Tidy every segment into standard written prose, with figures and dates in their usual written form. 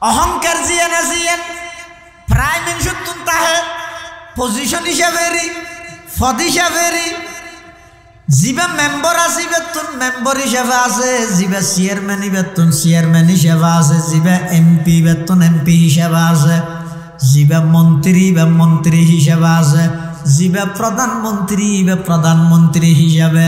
অহংকার জিয়ান আজিয়ান prime minister তাহে পজিশন হিসাবেরি পদ হিসাবেরি জিবা মেম্বার আছে বেতন মেম্বার হিসাবে আছে জিবা চেয়ারম্যান বেতন চেয়ারম্যান হিসাবে আছে জিবা এমপি বেতন এমপি হিসাবে আছে জিবা মন্ত্রী বা মন্ত্রী হিসাবে আছে জিবা প্রধানমন্ত্রী বা প্রধানমন্ত্রী হিসাবে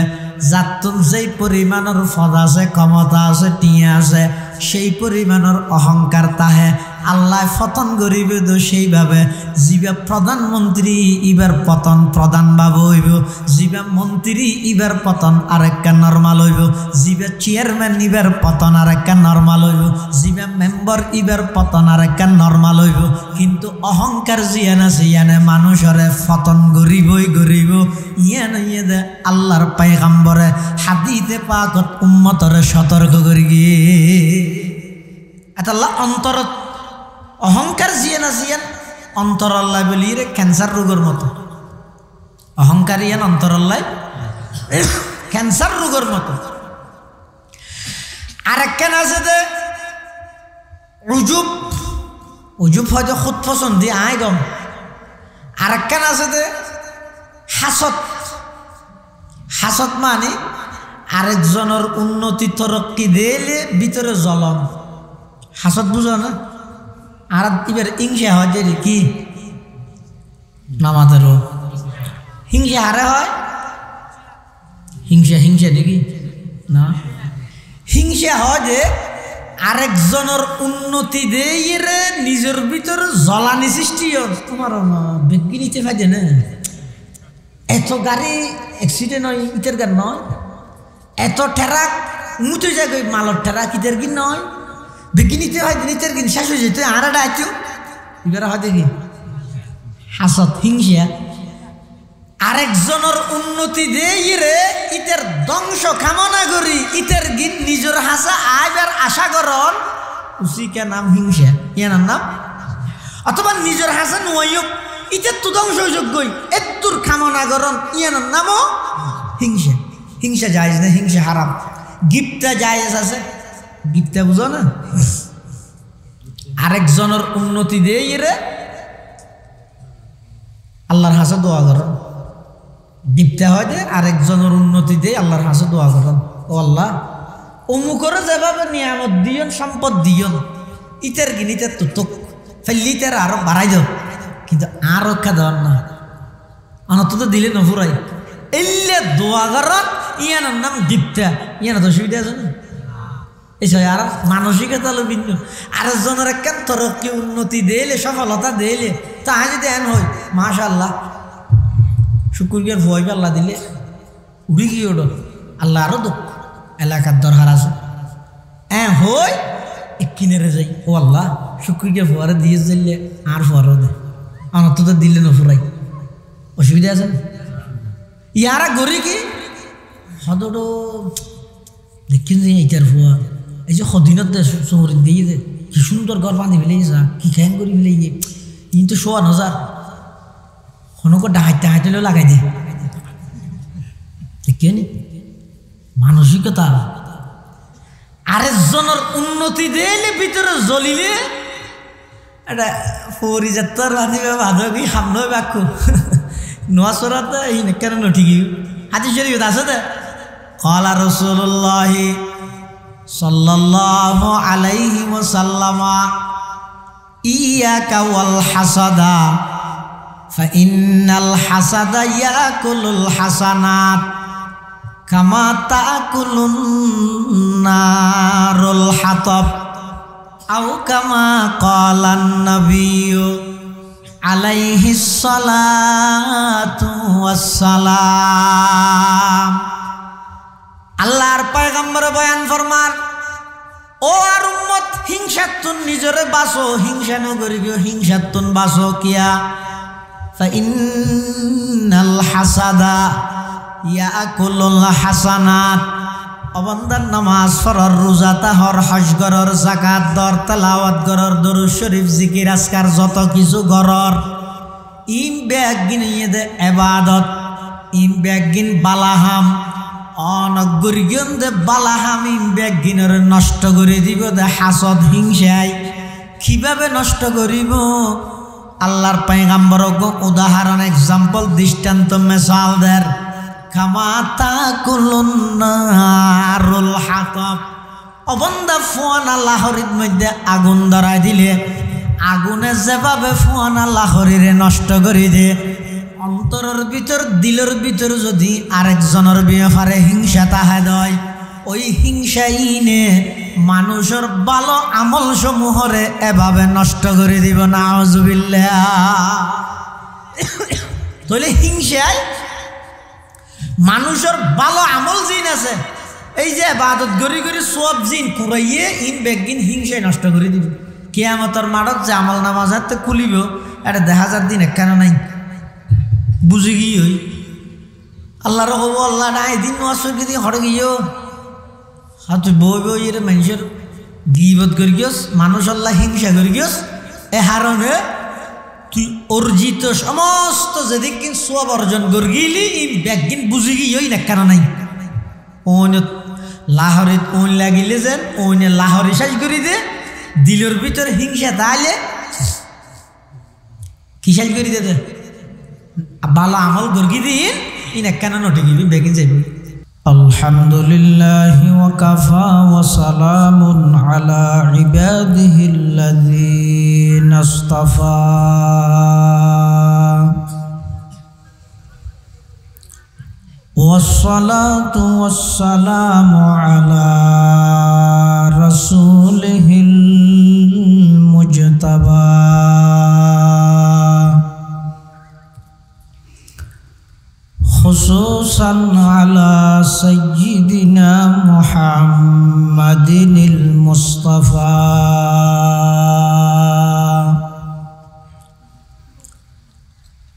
যাতন যেই পরিমাণের পদ আছে ক্ষমতা আছে টিয়া আছে সেই পরিমাণের অহংকার তাহে আল্লাহ পতন করিবে তো সেইভাবে জিবা প্রধানমন্ত্রী ইবার পতন প্রধান ভাব হইব জিবা মন্ত্রী ইবার পতন আরেকটা নর্মাল হইব জিবা চেয়ারম্যান ইবার পতন আরেকটা নর্মাল হইব জিবা মেম্বার ইবার পতন আরেকটা নর্মাল হইব কিন্তু অহংকার জিয়ান আছে ইয়ানে মানুষরে পতন গরিবই গরিব ইয়ান ইয়ে আল্লাহর পয়গম্বরে হাদিসে পাকত উম্মতরে সতর্ক করি গিয়ে আল্লাহ অন্তরত অহংকার জিয়ান আসিয়ান অন্তরাল্লাহ বলি রে ক্যান্সার রোগের মতো অহংকার ইয়ান অন্তরাল্লাহ ক্যান্সার রোগের মতো আরেকখান আছে যে উজুব উজুব হয়তো খুদ পছন্দি আয় গম আরেকখান আছে যে হাসত হাসত মানে আরেকজনের উন্নতি তরক্কি দিলে ভিতরে জ্বলন হাসত বুঝো না আর এবার হিংসা হয় যে কি নামাদেরও হিংসা হারে হয় হিংসা হিংসা দেখি না হিংসা হয় যে আরেকজনের উন্নতি দিয়ে রে নিজের ভিতরে জ্বলানি সৃষ্টি তোমার বেগি নিতে পারে না এত গাড়ি অ্যাক্সিডেন্ট হয় ইটের গান নয় এত ঠেরাক মুতে যাবে মালর ঠেরাক ইটের গিন নয় বেগি নিতে হয় নিতের গিন শেষ হয়ে যেত আর একটা আইতো এবার হয় দেখি হাসত হিংসা আরেকজনের উন্নতি দিয়ে রে ইটের ধ্বংস কামনা করি ইটের গিন নিজের হাসা আইবার আশা করন উচিকা নাম হিংসা ইয়ার নাম অথবা নিজের হাসা নয়ক ইটের তো ধ্বংস যোগ্যই এত্তুর কামনা করন ইয়ার নামও হিংসা হিংসা জায়েজ না হিংসা হারাম গিফটটা জায়েজ আছে গিফটটা বুঝো না আরেকজনের উন্নতি দিয়ে রে আল্লাহর হাসে দোয়া করন দীপ্তা হয় যে আরেকজনের উন্নতি দিয়ে আল্লাহর হাসে দোয়া করেন ও আল্লাহ অমুকরে যেভাবে নিয়ামত দিয়ন সম্পদ দিয়ন ইটার গিনিটার তো তোক ফেললিটার আরো বাড়াই দাও কিন্তু আর রক্ষা দেওয়ার না অনত তো দিলে নফুরাই এলে দোয়া করেন ইয়ানোর নাম দীপ্তা ইয়ানো তো সুবিধা আছে না এই আর মানসিকতা হলো ভিন্ন আরেকজনের একখান তরক্কি উন্নতি দিলে সফলতা দিলে তাহা যদি এন হয় মাশাআল্লাহ শুকুরিয়ার ভয় আল্লাহ দিলে উড়ি গিয়ে ওঠো আল্লাহ আরো দুঃখ এলাকার দরকার আছে হই কিনেরে যাই ও আল্লাহ শুকুরিয়ার ভয়ারে দিয়ে দিলে আর ভয়ারও দেয় আমার তো দিলে নফুরাই অসুবিধা আছে ইয়ারা গড়ি কি সদটো দেখিন যে এইটার ভুয়া এই যে সদিনত দে চহরিত দিয়ে দে কি সুন্দর ঘর বাঁধি ফেলে যা কি খেয়াং করি ফেলে গিয়ে কিন্তু 16,000 হনক ডাহাইতে হাইতেলেও লাগাই দে দেখিনি মানসিকতা আরেকজনের উন্নতি দিলে ভিতরে জ্বলিলে এটা পরিজাত্তর বাঁধিবে বাঁধবি সামনে বাক্য নোয়া চরাতে এই কেন নঠিকি হাতি শরীফ আছে দে ক্বালা রাসূলুল্লাহ সাল্লাল্লাহু আলাইহি ওয়াসাল্লাম ইয়াকা ওয়াল হাসাদা ফাইন্নাল হাসাদা ইয়াকুলুল হাসানাত কামা তাকুলুন নারুল হাতাব আও কামা ক্বালান নাবিয়্যু আলাইহিস সালাতু ওয়াস সালাম আল্লাহর পয়গম্বর বয়ান ফরমান ও আর উম্মত হিংসাতুন নিজরে বাসো হিংসা ন করিও হিংসাতুন বাসো কিয়া ফাইন্নাল হাসাদা ইয়াকুলুল হাসানাত অবন্দার নামাজ ফরর রোজা তাহর হজ গরর যাকাত দর তেলাওয়াত গরর দরুদ শরীফ জিকির আজকার যত কিছু গরর ইম ব্যাগিন ইদে ইবাদত ইম ব্যাগিন বালাহাম অনগরিগন দে বালাহাম ইম ব্যাগিনের নষ্ট করে দিব দে হাসদ হিংসায় কিভাবে নষ্ট করিব আল্লাহর পয়গম্বর উদাহরণ এক্সাম্পল দৃষ্টান্ত মিসাল দেন কামাতা কুলুন্নারুল হাতাব অবন্দা ফুয়ানা লাহরির মধ্যে আগুন ধরাই দিলে আগুনে যেভাবে ফুয়ানা লাহরিরে নষ্ট করে দে অন্তরের ভিতর দিলের ভিতর যদি আরেকজনের ব্যাপারে হিংসা তাহা দেয় ওই হিংসাইনে মানুষের ভালো আমল সমূহরে এভাবে নষ্ট করে দিব নাউজুবিল্লাহ তাহলে হিংসায় মানুষের ভালো আমল জিন আছে এই যে ইবাদত করি করি সব জিন কুরাইয়ে ইন বেগিন হিংসায় নষ্ট করে দিব কিয়ামতের মাঠত যে আমল নামাজ হাতে খুলিব এটা দেখা যার দিন কেন নাই বুঝি গিয়ে হই আল্লাহর হবো আল্লাহ না এদিন নোয়াশর কি হরে গিয়েও আর তুই বই বই এর মানুষের গিবত করি গিয়স মানুষ আল্লাহ হিংসা করি গিয়স এ হারণে তুই অর্জিত সমস্ত যেদিন কিন সব অর্জন করি গিলি ই ব্যাগিন বুঝি গিয়ে হই না কেন নাই ওন লাহরে ওন লাগিলে যেন ওনে লাহরি সাজ করি দে দিলের ভিতরে হিংসা তাহলে কি সাজ করি দে ভালো আমল গর্গি দিন ইন কেন নটে গিবি বেগিন যাইবি আলহামদুলিল্লাহি ওয়া কাফা ওয়া সালামুন আলা ইবাদিহিল্লাযীনা ইসতাফা والصلاة والسلام على رسوله المجتبى خصوصا على سيدنا محمد المصطفى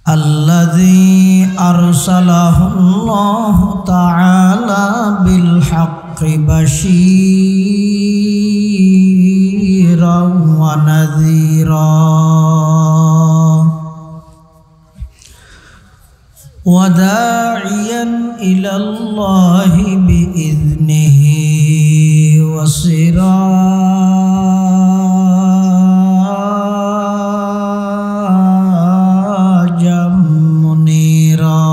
الذي أرسله الله تعالى بالحق بشيرا ونذيرا وداعيا إلى الله بإذنه وسراجا منيرا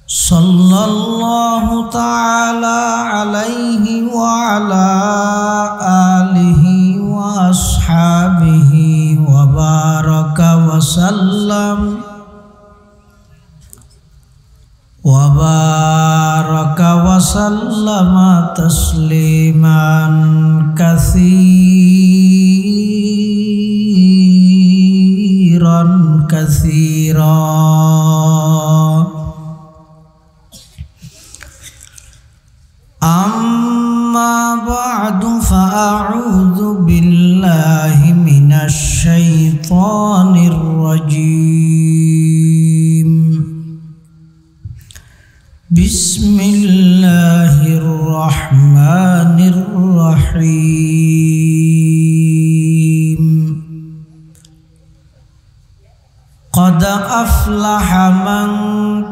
صلى الله تعالى عليه وعلى آله وأصحابه وبارك وسلم تسليما كثيرا كثيرا أما بعد فأعوذ بالله من الشيطان الرجيم بسم الله الرحمن الرحيم قد أفلح من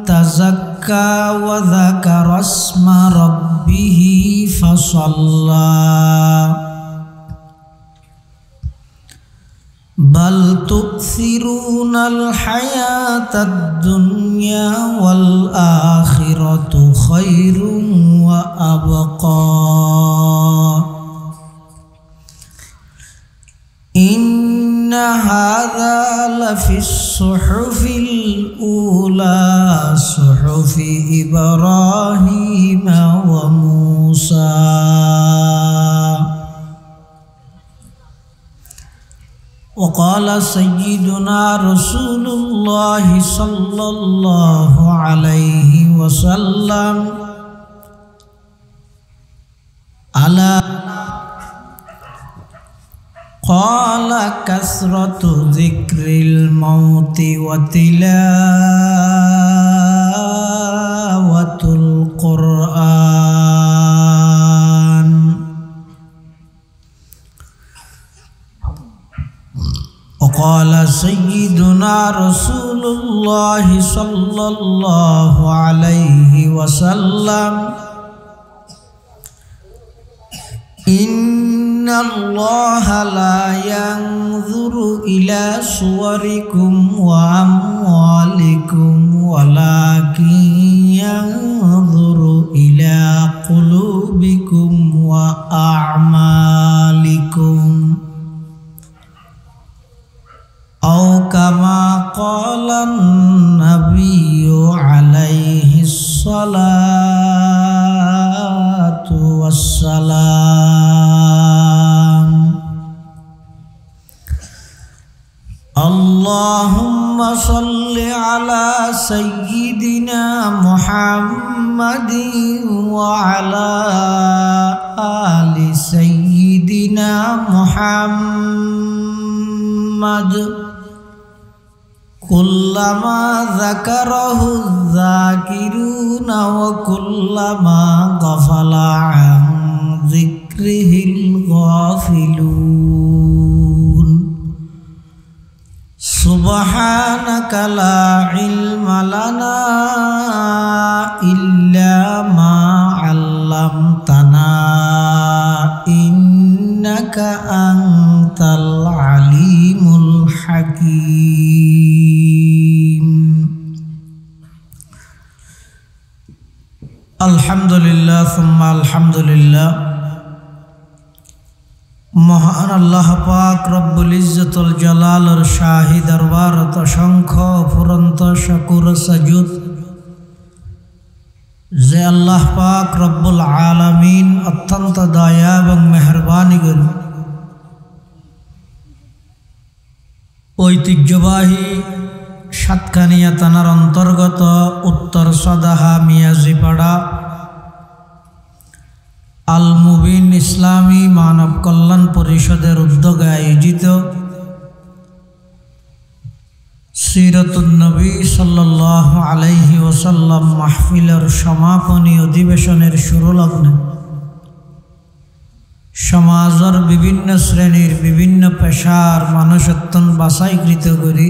تزكى وذكر اسم ربه فصلى بل تؤثرون الحياة الدنيا والآخرة خير وأبقى إن هذا لفي الصحف الأولى صحف إبراهيم وموسى وقال سيدنا رسول الله صلى الله عليه وسلم على قال كثرة ذكر الموت وتلاوة القرآن وقال سيدنا رسول الله صلى الله عليه وسلم ইন্নাল্লাহা লা ইয়ানযুরু ইলা সুওয়ারিকুম ওয়া আমওয়ালিকুম ওয়ালাকিন ইয়ানযুরু ইলা কুলুবিকুম ওয়া আ'মালিকুম আও কামা ক্বালান নাবিয়্যু আলাইহিস সালাতু ওয়াসসালাম আল্লাহুম্মা সাল্লি আলা সাইয়্যিদিনা মুহাম্মাদিন ওয়া আলা আলি সাইয়্যিদিনা মুহাম্মাদ কুল্লামা যাকারাহু যাকিরুনা ওয়া কুল্লামা গাফালা আন যিকরিহিল গাফিলুন সুবহানাকা লা ইলমা লানা ইল্লা মা 'আল্লামতানা ইন্নাকা আনতাল আলিমুল হাকীম। আলহামদুলিল্লাহ সুম্মা আলহামদুলিল্লাহ। মহান আল্লাহ পাক রব্বুল ইজ্জতুল জালালের শাহী দরবারত অসংখ্য অফুরন্ত শুকর সাজুদ যে আল্লাহ পাক রব্বুল আলামিন অত্যন্ত দয়া এবং মেহরবানি করে ঐতিহ্যবাহী সাতকানিয়া থানার অন্তর্গত উত্তর সদাহা মিয়াজিপাড়া আল মুবিন ইসলামী মানব কল্যাণ পরিষদের উদ্যোগে আয়োজিত সিরাতুন নবী সাল্লাল্লাহু আলাইহি ওয়াসাল্লাম মাহফিলের সমাপনী অধিবেশনের শুরু লগ্নে সমাজের বিভিন্ন শ্রেণীর বিভিন্ন পেশার মানুষত্বন বাছাইকৃত করি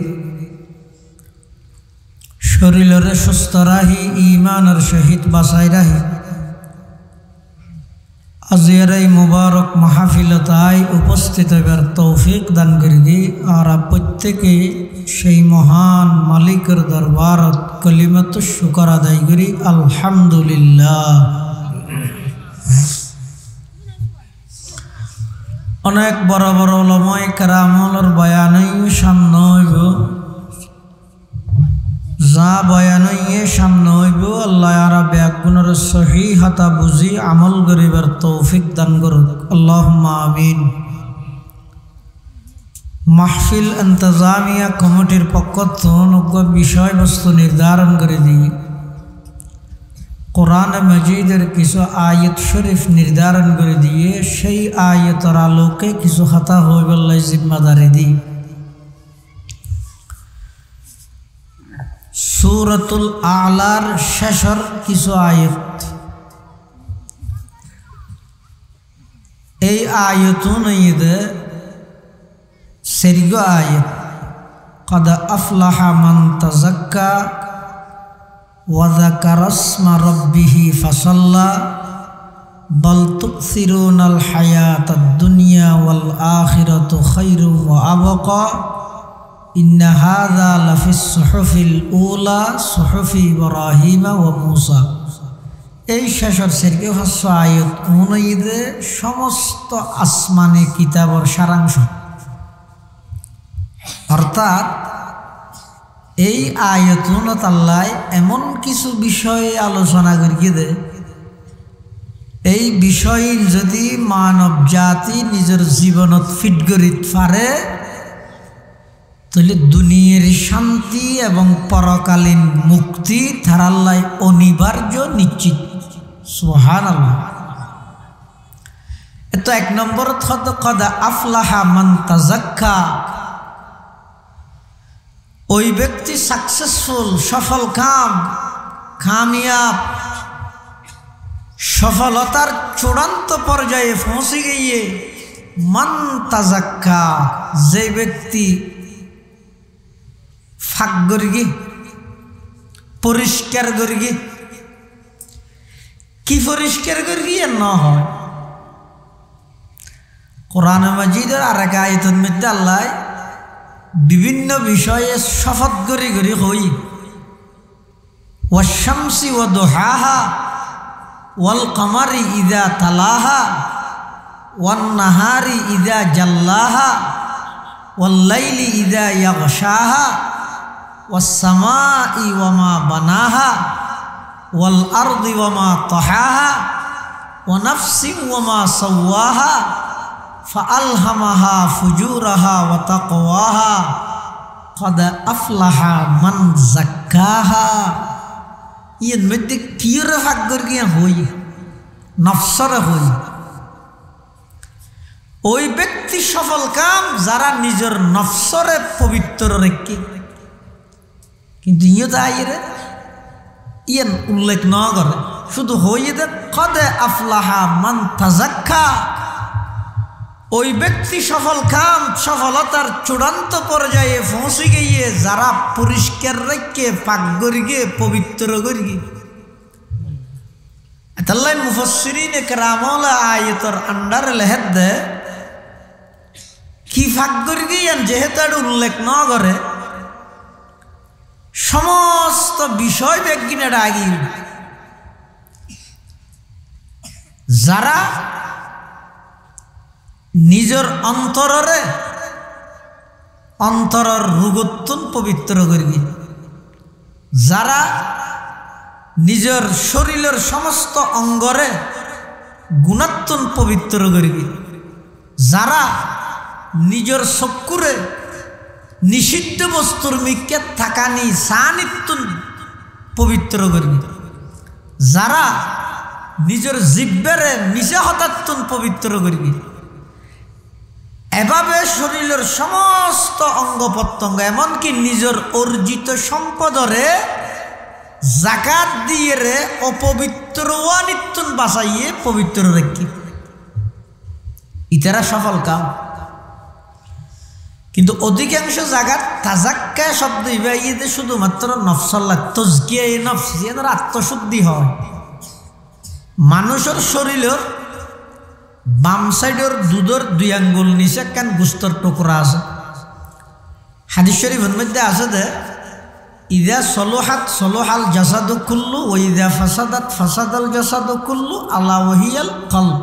শরীরের সুস্থ রাহি ইমানের সহিত বাছাই রাহি আজকের এই মুবারক মাহফিলতায় উপস্থিত হবার তৌফিক দান করে দি আর প্রত্যেকে সেই মহান মালিকের দরবারত কলিমাত শুকর আদায় করি আলহামদুলিল্লাহ। অনেক বড় বড় উলামায়ে কেরামর বয়ানই সামনে হইব যা বয়ানই সামনে হইব আল্লাহ আর ব্যাগুণের সহিহতা বুঝি আমল করিবার তৌফিক দান করুক আল্লাহুম্মা আমিন। মাহফিল ইন্তজামিয়া কমিটির পক্ষ থেকে বিষয়বস্তু নির্ধারণ করে দিই কোরআন মজিদের কিছু আয়াত শরীফ নির্ধারণ করে দিয়ে সেই আয়াতের আলোকে কিছু খাতা হইবার জিম্মাদারি দিই। সূরাতুল আলার শেষের কিছু আয়াত, এই আয়াতুন ঈদে সেরগ আয়াত قد أفلح من تزكى وذكر اسم ربه فصلى بل تؤثرون الحياة الدنيا والآخرة خير وأبقى إن هذا لفي الصحف الأولى صحف إبراهيم وموسى। এই শেষের সেরগে হস্য আয়াত অনুযায়ী সমস্ত আসমানি কিতাবের সারাংশ, অর্থাৎ এই আয়াতুনত আল্লাহ এমন কিছু বিষয়ে আলোচনা করিয়ে দে এই বিষয় যদি মানব জাতি নিজের জীবনত ফিট করিতে পারে তাহলে দুনিয়ার শান্তি এবং পরকালীন মুক্তি তার আল্লাহ অনিবার্য নিশ্চিত। সুবহানাল্লাহ। এত এক নম্বর কদ আফলাহা মান তাযাক্কা, ওই ব্যক্তি সাকসেসফুল, সফল কামিয়াব, সফলতার চূড়ান্ত পর্যায়ে পৌঁছে গিয়ে মান তাযাক্কা, যে ব্যক্তি ফাঁক গরিগি পরিষ্কার গরিগি, কি পরিষ্কার গরিগি আর না হয় কোরআন মাজিদের আর এক আয়াতের মধ্যে আল্লাহ বিভিন্ন বিষয়ে শপথ করি করি হই ওয়াশ-শামসি ওয়া দুহাহা ওয়াল কমারি ইযা তালাহা ওয়ান নাহারি ইযা জাল্লাহা ওয়াল লাইলি ইযা ইয়াগশাহা ওয়াস সামাই ওয়া মা বানাহা ওয়াল আরদি ওয়া মা তাহাহা ওয়া নাফসিন ওয়া মা সাওয়াহা ফাআলহামাহা ফুজুরাহা ওয়া তাকওয়াহা قد أفلح من زكاها ইয়ার মধ্যে কিরে ভাগ করিয়া হই নফসরে হই ওই ব্যক্তি সফল কাম যারা নিজের নফসরে পবিত্র রেখে কিন্তু ইয়ে তাইরে ইয়ান উল্লেখ ন করে শুধু হইয়ে দে কদ আফলাহা মান তাজাক্কা ওই ব্যক্তি সফল কাম সফলতার চূড়ান্ত পর্যায়ে পৌঁছে গিয়ে যারা পরিষ্কার রেখে পাক করিগে পবিত্র করিগে তাল্লাই মুফাসসিরিনে কেরামল আয়াতের আন্ডারে লেহেদ দে কি পাক করিগে ইয়ান যেহেতু এটা উল্লেখ ন করে সমস্ত বিষয় বিজ্ঞানের আগে যারা নিজের অন্তরের রোগত্বন পবিত্র করবি যারা নিজের শরীরের সমস্ত অঙ্গরে গুণাত্মন পবিত্র করবি যারা নিজের চক্ষুরে নিষিদ্ধ বস্তুর মিকে থাকানি সানিত্যন পবিত্র করবি যারা নিজের জিব্বেরে মিশা হতাত্তন পবিত্র করবি এভাবে শরীরের সমস্ত অঙ্গ প্রত্যঙ্গ এমনকি নিজের অর্জিত সম্পদরে জাকাত দিয়ে রে অপবিত্র ওয়ানিত্যন বাঁচাইয়ে পবিত্র রেখি ইতারা সফল কাম কিন্তু অধিকাংশ জায়গার তাজাক্কা শব্দ ইবাইতে শুধুমাত্র নফসাল্লাহ তজকিয়া এই নফস যেন আত্মশুদ্ধি হয় মানুষের শরীরের বাম সাইডের দুধের 2 আঙ্গুল নিচে কেন গুস্তর টুকরা আছে হাদিস শরীফের মধ্যে আছে যে ইদা সলোহাত সলোহাল জাসাদু কুল্লু ও ইদা ফাসাদাত ফাসাদাল জাসাদু কুল্লু আলা ওয়াহিয়াল কলব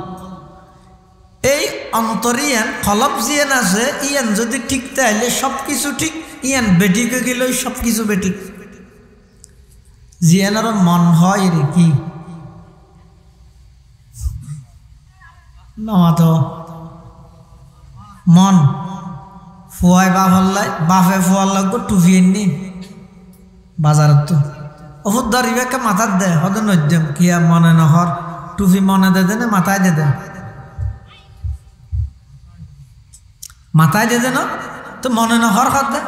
এই অন্তরিয়ান কলব জিয়ান আছে ইয়ান যদি ঠিক তাইলে সব কিছু ঠিক ইয়ান বেটিকে গেলে সব কিছু বেটিক জিয়ানের মন হয় রে কি নমাতো মন ফুয়াই বাফাল্লাই বাফে ফুয়ার লাগবো টুফি এনে বাজারত তো ওফর দরিবাকে মাথার দে হদ নদ্যম কিয়া মনে নহর টুফি মনে দে দেনে মাথায় দে দেন মাথায় দে দেন তো মনে নহর হদ দে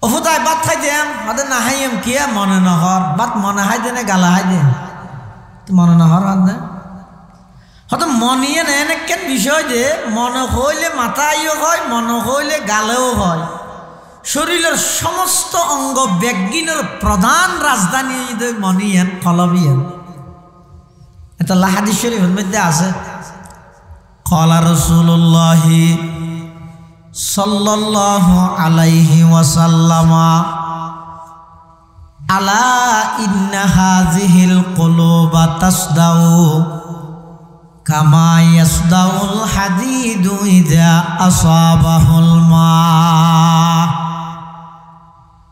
ওফুদাই বাদ খাই দেম হদ না হাইম কিয়া মনে নহর বাদ মনে হাই দেনে গালা হাই দে তো মনে নহর হদ দে হয়তো মনিয়ে নেন কেন বিষয় যে মনে হইলে মাথায়ও হয় মনে হইলে গালেও হয় শরীরের সমস্ত অঙ্গ ব্যজ্ঞিনের প্রধান রাজধানী মনিয়ান কলবিয়ান এটা হাদিস শরীফের মধ্যে আছে ক্বালা রাসূলুল্লাহি সাল্লাল্লাহু আলাইহি ওয়াসাল্লাম আলা ইন্না হাযিহিল কুলুবা তাসদাউ কামা ইয়াসদাউল হাদিদু ইযা আসাবাহুল মা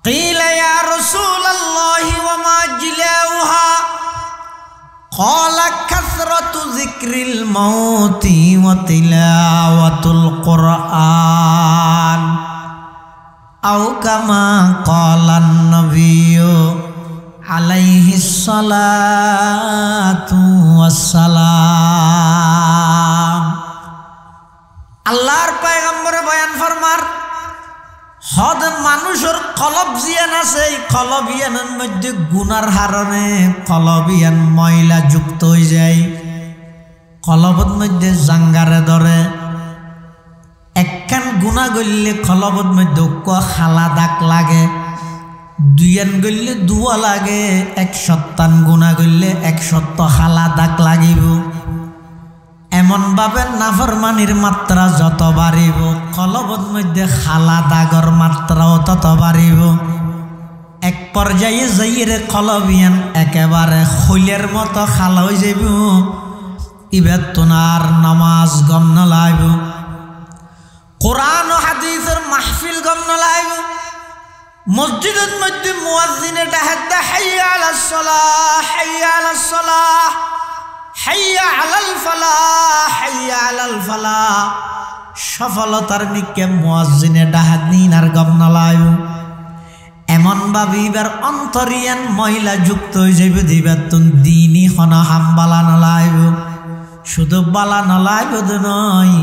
কিলা ইয়া রাসূলুল্লাহি ওয়া মা জিলাউহা ক্বালা কাসরাতু যিকরিল মাউতি ওয়া তিলাওয়াতুল কুরআন আও কামা ক্বালান নাবিয়্যু আলাইহিস সালাতু ওয়াসসালাম আল্লাহর পয়গম্বর বয়ান ফরমার হদ মানুষের কলব জিয়ান আছে এই কলবিয়ানের মধ্যে গুনার হারণে কলবিয়ান ময়লা যুক্ত হয়ে যায় কলবর মধ্যে জাঙ্গারে ধরে একখান গুণা গললে কলবর মধ্যে খালা দাগ লাগে দুইয়ান গললে দুয়া লাগে 1 সত্তান গুণা গললে 1 সত্ত খালা দাগ লাগিব এমন ভাবে নাফরমানির মাত্রা যত বাড়িব কলবের মধ্যে খালা দাগর মাত্রাও তত বাড়িব। এক পর্যায়ে যাইরে কলবিয়ান একেবারে খৈলের মতো খালা হয়ে যাইব। ইবে তোনার নামাজ গম না লাইব, কোরআন ও হাদিসের মাহফিল গম না লাইব। মসজিদের মধ্যে মুয়াজ্জিনে ডাকতে হাইয়া আলাস সালাহ, হাইয়া আলাস সালাহ, হাইয়া আলাল ফালাহ, হাইয়া আলাল ফালাহ। সফলতার নিকে মুয়াজ্জিনে ডাক দিন আর গম না লাইব। এমন ভাবে এবার অন্তরিয়ান মহিলা যুক্ত হয়ে যাইব দিবার তুন দিনই হনা হাম বালা না লাইব। শুধু বালা না লাইব নয়,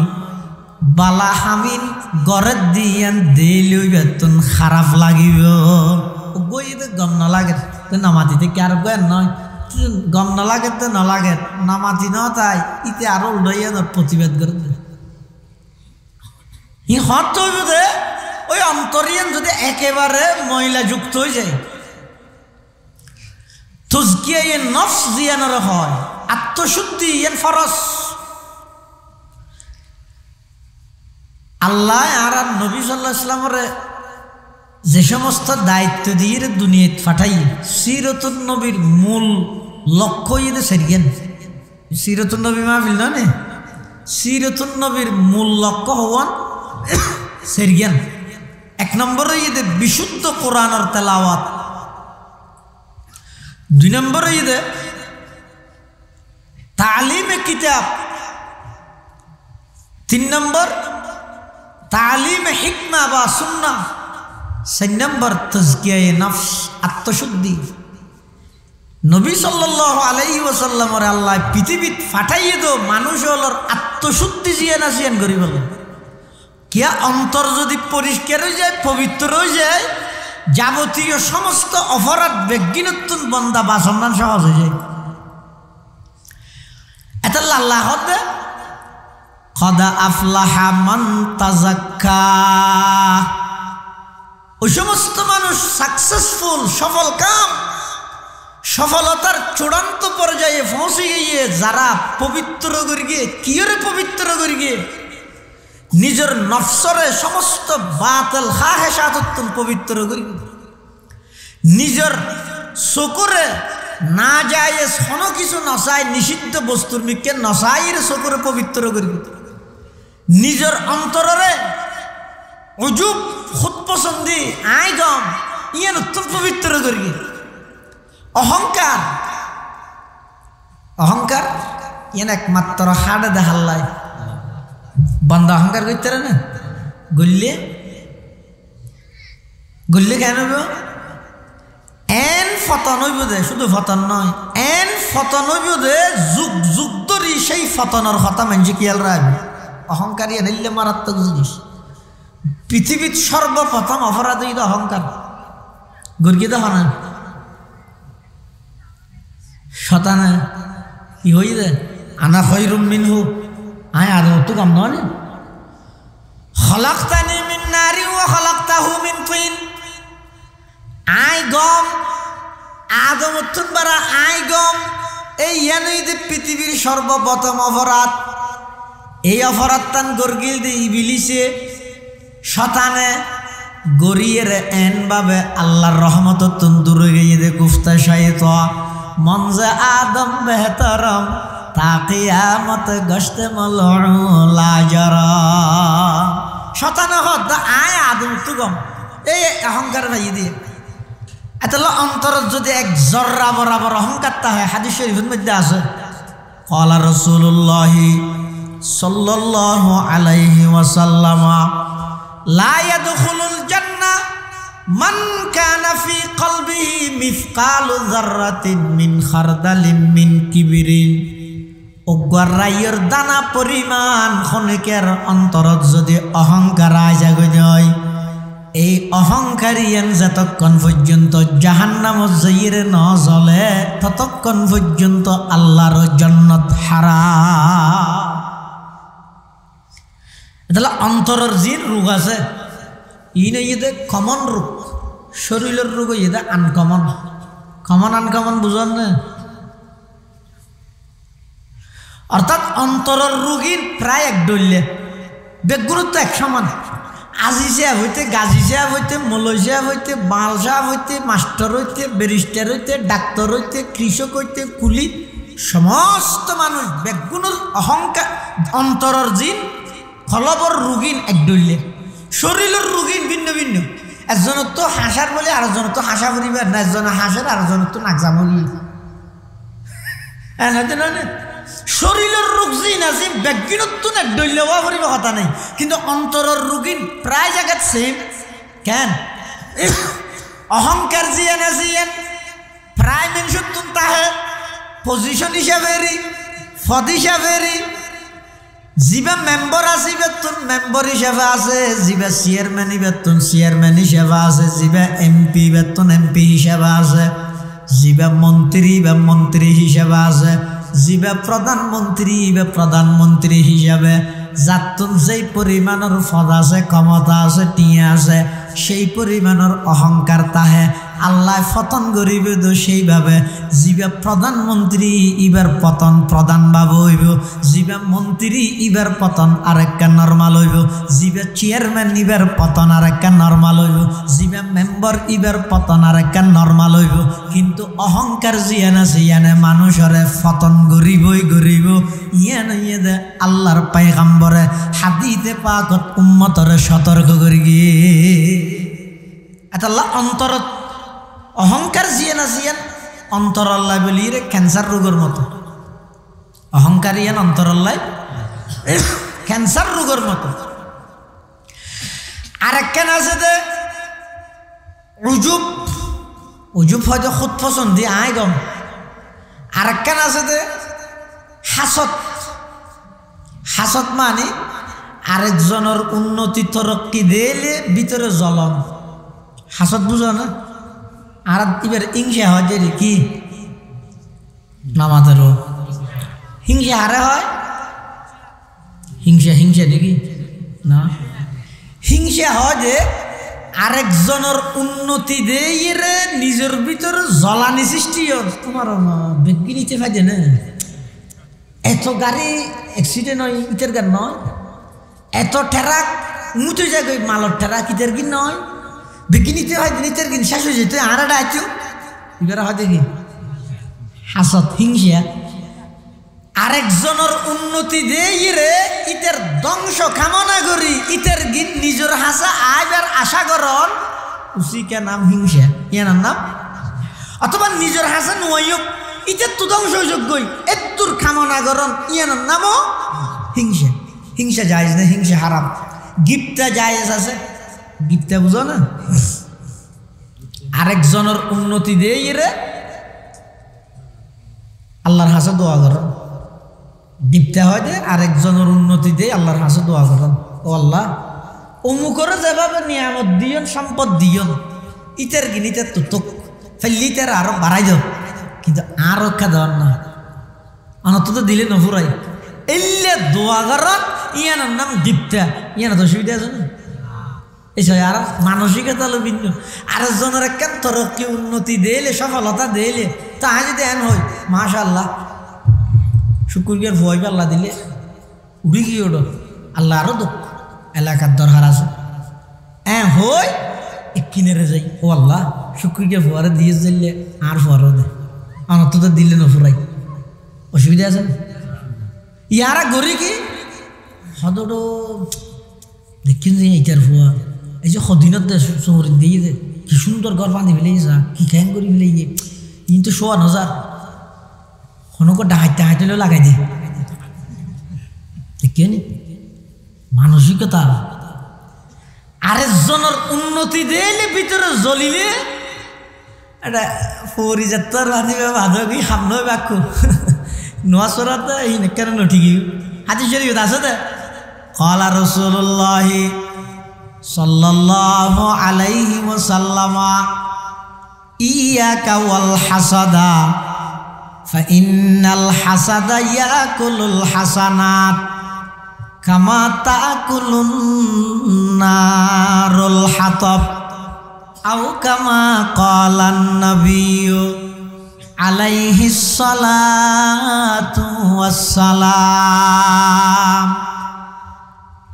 বালা হামিন গড়ের দিয়ান দিল বেতন খারাপ লাগিব। গই গম না লাগে তো নামাতিতে কি আর গেন নয়, গম না লাগে তো না লাগে নামাতি ন তাই ইতে আরো উল্টাইয়ান প্রতিবাদ করে ই হত দে। ওই অন্তরিয়ান যদি একেবারে মহিলা যুক্ত হয়ে যায়, তুজকিয়া ইয়ে নফস জিয়ানোর হয়, আত্মশুদ্ধি ইয়েন ফরস। আল্লাহ আর নবী সাল্লাল্লাহু আলাইহি ওয়াসাল্লামের যে সমস্ত দায়িত্ব দিয়ে দুনিয়াত ফাটাই, সিরাতুন নবীর মূল লক্ষ্য ইয়ে সেরিয়েন। সিরাতুন নবী মাহফিল না নে, সিরাতুন নবীর মূল লক্ষ্য হওয়ান সেরিয়েন। এক নম্বরে ইয়ে বিশুদ্ধ কোরআনের তেলাওয়াত, দুই নম্বরে ইয়ে তালিমে কিতাব, তিন নম্বর তালিমে হিকমা বা সুন্নাহ, চার নম্বর তাজকিয়ায়ে নফস আত্মশুদ্ধি। নবী সাল্লাল্লাহু আলাইহি ওয়াসাল্লামের আল্লাহ পৃথিবীত ফাটাইয়ে দো মানুষ হলোর আত্মশুদ্ধি জিয়ান আসিয়ান করি বলে। কিয়া অন্তর যদি পরিষ্কার হয়ে যায়, পবিত্র হয়ে যায়, যাবতীয় সমস্ত অপরাধ বেগিনতুন বন্দা বা সম্মান সহজ হয়ে যায়। এটা আল্লাহ হতে কদা আফলাহা মান তাযাক্কা, ওই সমস্ত মানুষ সাকসেসফুল, সফল কাম, সফলতার চূড়ান্ত পর্যায়ে পৌঁছে গিয়ে যারা পবিত্র করে গিয়ে, কিয়রে পবিত্র করে গিয়ে নিজের নফসরে সমস্ত বাতিল খাহেশাততুন পবিত্র করি, নিজের চকুরে না যায় কোনো কিছু নচাই, নিষিদ্ধ বস্তুর মিকে নচাইয়ের চকুরে পবিত্র করি, নিজের অন্তরে অজুব খুদ পছন্দি আই গম ইয়ে নতুন পবিত্র করি। অহংকার, অহংকার ইয়ে একমাত্র হাড়ে দেখাল্লাই বন্ধা অহংকার করতে না। গল্লে গল্লে কেন এন ফতন হইব দে, শুধু ফতন নয়, এন ফতন হইব দে যুগ যুগ ধরি সেই ফতনের কথা মানছে কিয়াল রাখবে। অহংকারী নিলে মারাত্মক জিনিস। পৃথিবীর সর্বপ্রথম অপরাধ হইল অহংকার। গর্গিত হনা শতানা কি হই দে আনা খৈরুম মিনহু, আয় আর তো কম নয়। খলাকতানি মিন নারি ওয়া খলাকতাহু মিন তিন, আয় গম আদম উত্তন বারা আয় গম, এই ইয়ানই যে পৃথিবীর সর্বপ্রথম অপরাধ। এই অপরাধ তান গর্গিল দে ইবিলিসে শতানে গরিয়ে রে এন ভাবে আল্লাহর রহমত তুন দূরে গিয়ে দে গুফতা শাইত মনজে আদম বেহতরম তাকিয়ামত গশতে মলউলা জারা। শতানে হদ আয় আদম তু গম এই অহংকার ভাই দিয়ে এতলা অন্তর যদি এক জর্রা বরাবর অহংকারটা হয়। হাদিস শরীফের মধ্যে আছে ক্বালা রাসূলুল্লাহ সাল্লাল্লাহু আলাইহি ওয়াসাল্লাম লা ইয়াদখুলুল জান্নাহ মান কানা ফি কলবিহি মিসকালু যাররাতিন মিন খারদালিন মিন কিবরিন। অগরাইয়ের দানা পরিমাণ খনিকের অন্তরত যদি অহংকার আজাগই হয়, এই অহংকারিয়ান যতক্ষণ পর্যন্ত জাহান্নামত যাইরে ন জ্বলে ততক্ষণ পর্যন্ত আল্লাহর জান্নাত হারাম। এটা অন্তরের যে রোগ আছে ই নেই কমন রোগ, শরীরের রোগ এটা আনকমন। কমন আনকমন বুঝান না? অর্থাৎ অন্তরের রোগীর প্রায় এক ডলে বেগুরুত্ব এক সমান। আজি সাহেব হইতে, গাজী সাহেব হইতে, মলয় সাহেব হইতে, বাল সাহেব হইতে, মাস্টার হইতে, ব্যারিস্টার হইতে, ডাক্তার হইতে, কৃষক হইতে, কুলি, সমস্ত মানুষ বেগুনের অহংকার অন্তরের জিন কলবর রোগীন এক ডলে। শরীরের রোগীন ভিন্ন ভিন্ন। একজনের তো হাসার বলে আরেকজনের তো হাসা পরিবার না, একজনের হাসার আরেকজনের তো নাকজামরি। শরীরের রোগ জিন আছে বেগিনত তো না ডলে হওয়া পরিবার কথা নেই, কিন্তু অন্তরের রোগীন প্রায় জায়গা সেম। কেন অহংকার জিয়ান আছে প্রায় মানুষের তুন তাহে পজিশন হিসাবে পদ হিসাবে যিবা মেম্বার আছে বেতন মেম্বার হিসাবে আছে, যিবা চেয়ারম্যান বেতন চেয়ারম্যান হিসাবে আছে, যিবা এমপি বেতন এমপি হিসাবে আছে, যিবা মন্ত্রী বা মন্ত্রী হিসাবে আছে, যিবা প্রধানমন্ত্রী বা প্রধানমন্ত্রী হিসাবে, যাতন যেই পরিমাণের পদ আছে, ক্ষমতা আছে, টিয়া আছে, সেই পরিমাণের অহংকার তাহে আল্লাহ পতন করিব। তো সেইভাবে যিবা প্রধানমন্ত্রী ইবার পতন প্রধান ভাব হইব, যিবা মন্ত্রী ইবার পতন আরেকটা নর্মাল হইব, যিবা চেয়ারম্যান ইবার পতন আরেকটা নর্মাল হইব, যিবা মেম্বার ইবার পতন আরেকটা নর্মাল হইব। কিন্তু অহংকার জিয়ান আছে ইয়ানে মানুষরে পতন গরিবই গরিব। ইয়ানে ইয়ে আল্লাহর পায়গাম্বরে হাদিসে পাকত উম্মতরে সতর্ক করি গিয়ে এটা অন্তরত অহংকার জিয়ান আসিয়ান অন্তরাল্লাহ বলি রে ক্যান্সার রোগের মতো। অহংকার ইয়ান অন্তরাল্লাহ ক্যান্সার রোগের মতো। আরেকখান আছে যে উজুব, উজুব হয়তো খুদ পছন্দি আয় গম। আরেকখান আছে যে হাসত, হাসত মানে আরেকজনের উন্নতি তরক্কি দিলে ভিতরে জ্বলন। হাসত বুঝো না? আর এবার হিংসা হয় যে কি নামাজেরও হিংসা হারে হয়। হিংসা হিংসা দেখি না, হিংসা হয় যে আরেকজনের উন্নতি দিয়ে রে নিজের ভিতরে জ্বলানি সৃষ্টি হয়। তোমার বেগি নিতে পারে না, এত গাড়ি অ্যাক্সিডেন্ট হয় ইটের গান নয়, এত ঠেরাক মুতে যায় মালর ঠেরাক ইটের গিন নয়, বেগি নিতে হয় নিতের গিন শেষ হয়ে যেত আর একটা আইতো এবার হয় দেখি হাসত হিংসা। আরেকজনের উন্নতি দিয়ে রে ইটের ধ্বংস কামনা করি ইটের গিন নিজের হাসা আইবার আশা করন উচিকা নাম হিংসা। ইয়ার নাম অথবা নিজের হাসা নুয়াইক ইটের তো ধ্বংস যোগ্যই এত্তুর কামনা করন ইয়ার নামও হিংসা। হিংসা জায়েজ না, হিংসা হারাম। গিফটটা জায়েজ আছে, গিফটটা বুঝো না? আরেকজনের উন্নতি দিয়ে রে আল্লাহর হাসে দোয়া করন। গিফটটা হয় যে আরেকজনের উন্নতি দিয়ে আল্লাহর হাসে দোয়া করন, ও আল্লাহ অমুকরে যেভাবে নিয়ামত দিয়ন সম্পদ দিয়ন ইটার গিনিটার তো তোক ফেললিটার আরো বাড়াই দাও, কিন্তু আর রক্ষা দেওয়ার না অনত তো দিলে নফুরাই এলে দোয়া করন। ইয়ানোর নাম গিফটটা, ইয়ানো তো সুবিধা আছে না? এইসব আর মানসিকতা হলো ভিন্ন। আরেকজনের একখান তরক্কি উন্নতি দিলে সফলতা দিলে তা যদি এন হয় মাশাআল্লাহ শুকুরিয়ার ভয় আল্লাহ দিলে উড়ি গিয়ে ওঠো আল্লাহ আরো দুঃখ এলাকার দরকার আছে হই কিনেরে যাই ও আল্লাহ শুকুরিয়া ভুয়ারে দিয়ে দিলে আর ভুয়ারও দে আমার তো দিলে নফুরাই অসুবিধা আছে। ইয়ারা গড়ি কি সদটো দেখিন যে এইটার ভুয়া এই যে সদিনত দে চহরিত দিয়ে দে কি সুন্দর ঘর বাঁধি ফেলে যা কি খ্যাং করি ফেলে গিয়ে কিন্তু 16,000 হনকো ডাহাইতে হাইতেলেও লাগাই দে দেখিনি মানসিকতা। আরেকজনের উন্নতি দিলে ভিতরে জ্বলিলে এটা পরিযাত্রার বাঁধিবে বাধবি সামনে বাক্য নোয়া চড়াতে এই কেন নঠিকি হাতি শরীফ আছে দে ক্বালা রাসূলুল্লাহ সাল্লাল্লাহু আলাইহি ওয়াসাল্লাম ইয়াকা ওয়াল হাসাদা ফাইন্নাল হাসাদা ইয়াকুলুল হাসানাত কামা তাকুলুন নারুল হাতাব আও কামা ক্বালান নাবিয়্যু আলাইহিস সালাতু ওয়াসসালাম।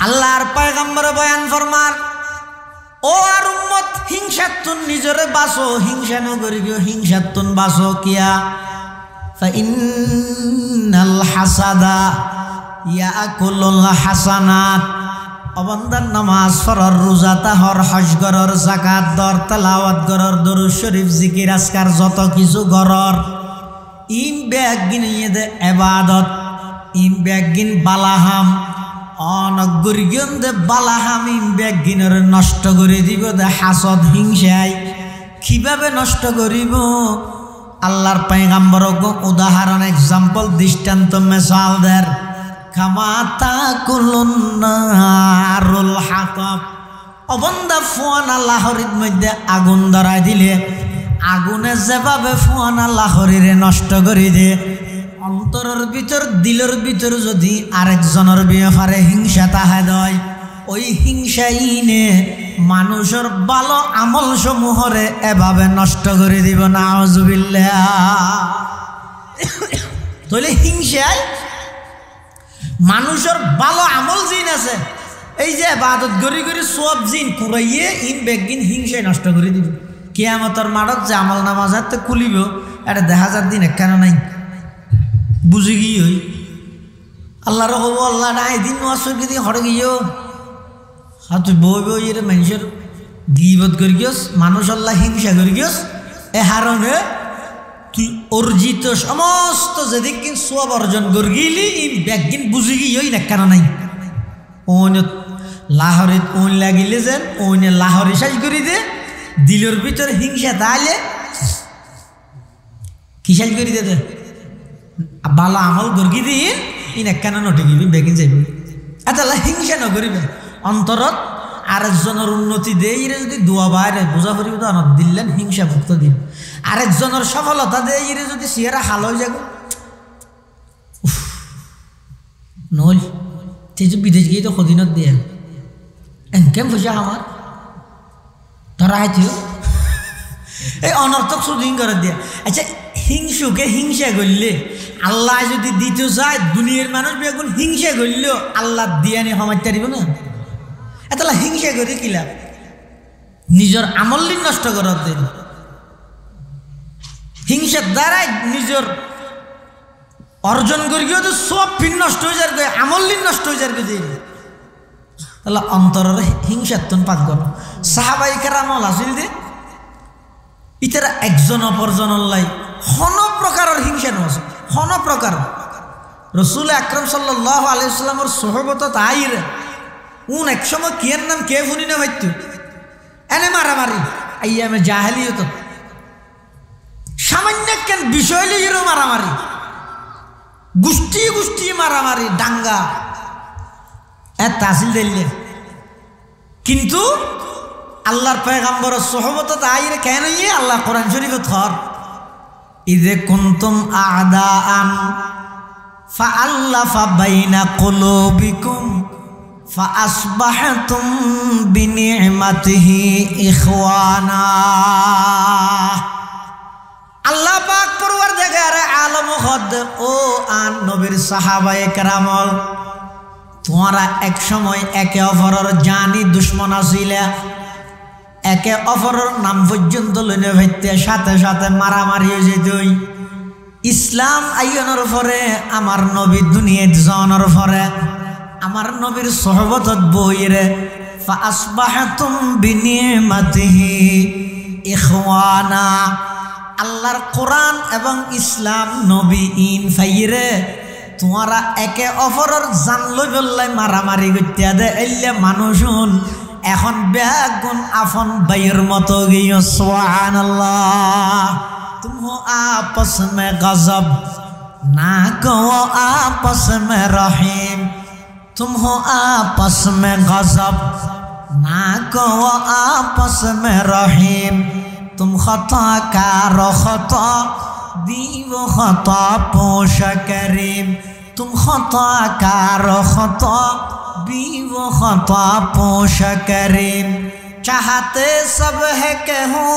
আল্লাহর পয়গম্বর বয়ান ফরমান, ও আর উম্মত, হিংসাতুন নিজরে বাঁচো, হিংসা নগরি গিয়ে হিংসাতুন বাঁচো কিয়া ফাইন্নাল হাসাদা ইয়াকুলুল হাসানাত। অবন্দার নামাজ পড়র, রোজা তাহর, হজ গরর, যাকাত দর, তেলাওয়াত গরর, দরুদ শরীফ, জিকির আজকার যত কিছু গরর ইম ব্যাগিন ইয়েদে ইবাদত, ইম ব্যাগিন বালাহাম অনগরিগন দে বালাহাম ইম ব্যাগিনের নষ্ট করে দিব দে হাসদ হিংসায়। কিভাবে নষ্ট করিব? আল্লাহর পয়গম্বর উদাহরণ, এক্সাম্পল, দৃষ্টান্ত, মিসাল দের কামাতা কুলুন নারুল হাতাব। অবন্দা ফুয়ানা লাহরির মধ্যে আগুন ধরাই দিলে আগুনে যেভাবে ফুয়ানা লাহরিরে নষ্ট করে দে, অন্তরের ভিতর দিলের ভিতর যদি আরেকজনের ব্যাপারে হিংসা তাহা দেয়, ওই হিংসাইনে মানুষের ভালো আমল সমূহরে এভাবে নষ্ট করে দিব। নাউজুবিল্লাহ। তাহলে হিংসায় মানুষের ভালো আমল জিন আছে, এই যে ইবাদত করি করি সব জিন কুড়াইয়ে ইন বেগিন হিংসায় নষ্ট করে দিব। কিয়ামতের মাঠত যে আমল নামাজ হাতে খুলিব, এটা দেখা যার দিন কেন নাই বুঝি গিয়ে হই আল্লাহর হবো আল্লাহ না এদিন নোয়াশো দিন হরে গিয়েও আর তুই বই বই এর মানুষের গিবত করি গিয়েস, মানুষ আল্লাহ হিংসা করি গিয়েস, এ হারণে তুই অর্জিত সমস্ত যেদিন সব অর্জন করি গিলি এই ব্যাগিন বুঝি গিয়েই না কেন নাই। ওন লাহরে ওন লাগিলে যেন ওনে লাহরে সাজ করি দে, দিলের ভিতর হিংসা তাহলে কি সাজ করি দে ভালো আমল গর্গি দিন ইন কেন নটে গিবি বেগিন যাইবি। এত হিংসা নকরিবে, অন্তরত আরেকজনের উন্নতি দেই যদি দোয়া বাইরে বোঝা করিব তো অনত দিলেন হিংসা মুক্ত দিন। আরেকজনের সফলতা দেই যদি সিয়ারা হাল হয়ে যাব নল তেজ বিদেশ গিয়ে তো সদিনত দিয়ে এনকেম পয়সা আমার ধরা হয়তো এই অনর্থক শুধু করে দিয়ে। আচ্ছা হিংসুকে হিংসা করলে আল্লাহ যদি দিতে চায়, দুনিয়ার মানুষ বেগুন হিংসা করলেও আল্লাহ দিয়ে নি সমাজ তারিব না। এতলা হিংসা করে কি লাভ? নিজের আমল নষ্ট করার দিন হিংসার দ্বারাই নিজের অর্জন করি গিয়ে তো সব ফিন নষ্ট হয়ে যাবে, আমল নষ্ট হয়ে যাবে। তাহলে অন্তরের হিংসাত্তন পাত কর। সাহাবাই কেরামল আসিল দে ইতারা একজন অপরজনের লাই হন প্রকারের হিংসা নছে, হন প্রকার। রসুল আকরাম সাল্লাল্লাহু আলাইহি ওয়াসাল্লামের সোহবত তাইরে উন এক সময় কিয়ের নাম কে শুনি না ভাইতু এনে মারামারি আইয়ামে জাহেলিয়ত সামান্য কেন বিষয় লিয়েরও মারামারি, গোষ্ঠী গোষ্ঠী মারামারি, দাঙ্গা এ তাসিল দিলে। কিন্তু আল্লাহর পয়গম্বরের সোহবত তাইরে কেন ইয়ে আল্লাহ কোরআন শরীফে থর ইদে কুনতুম আদাআন ফাআল্লাফা বাইনা কুলুবিকুম ফাআসবাহতুম বিনি'মাতিহি ইখওয়ানা। আল্লাহ পাক পরওয়ারদিগার আলম খদ ও আন নবীর সাহাবায়ে কেরামল, তোমরা এক সময় একে অপরের জানি দুশ্মন আছিলা, একে অপরের নাম পর্যন্ত লইনে ভাইতে সাথে সাথে মারামারি হয়ে যেত। ইসলাম আইয়নের পরে আমার নবী দুনিয়াত জনের পরে আমার নবীর সোহবতত বইরে ফাআসবাহতুম বিনি'মাতিহি ইখওয়ানা। আল্লাহর কোরআন এবং ইসলাম নবী ইন ফাইরে তোমরা একে অপরের জান লই বললাই মারামারি করতে দে এলে মানুষুন এখন বেগুন আফন ভাইয়ের মতো গিয়ে। সুবহানাল্লাহ। तुम हो आपस में गजब ना कहो आपस में रहीम, तुम हो आपस में गजब ना कहो आपस में रहीम, तुम खता कारो खता दीवो खता पोश करीम, तुम खता कारो खता दीवो खता पोश करीम। चाहते सब है कहूँ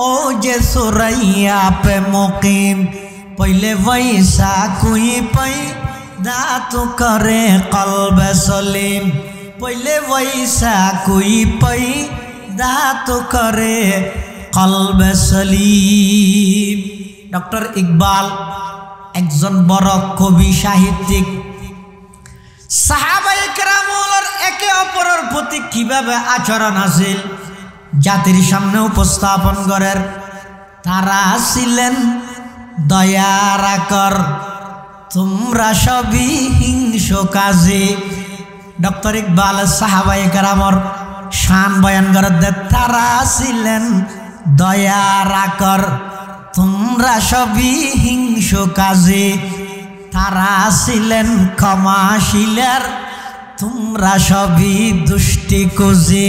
ओ जे सुरैया पे मुकीम पहले वैसा कोई पैदा तो करे कल्ब सलीम पहले वैसा कोई पैदा तो करे कल्ब सलीम। डॉक्टर इकबाल একজন বড় কবি সাহিত্যিক সাহাবায়ে কেরামের একে অপরের প্রতি কিভাবে আচরণ আছিল জাতির সামনে উপস্থাপন করেন। তারা ছিলেন দয়ার আকর তোমরা সবই হিংস্র কাজে। ডক্টর ইকবাল সাহাবায়ে কেরামের শান বয়ান করেন তারা ছিলেন দয়ার আকর তোমরা সবই হিংস্র কাজে। তারা ছিলেন ক্ষমাশীলের তোমরা সবই দুষ্টি কোজে।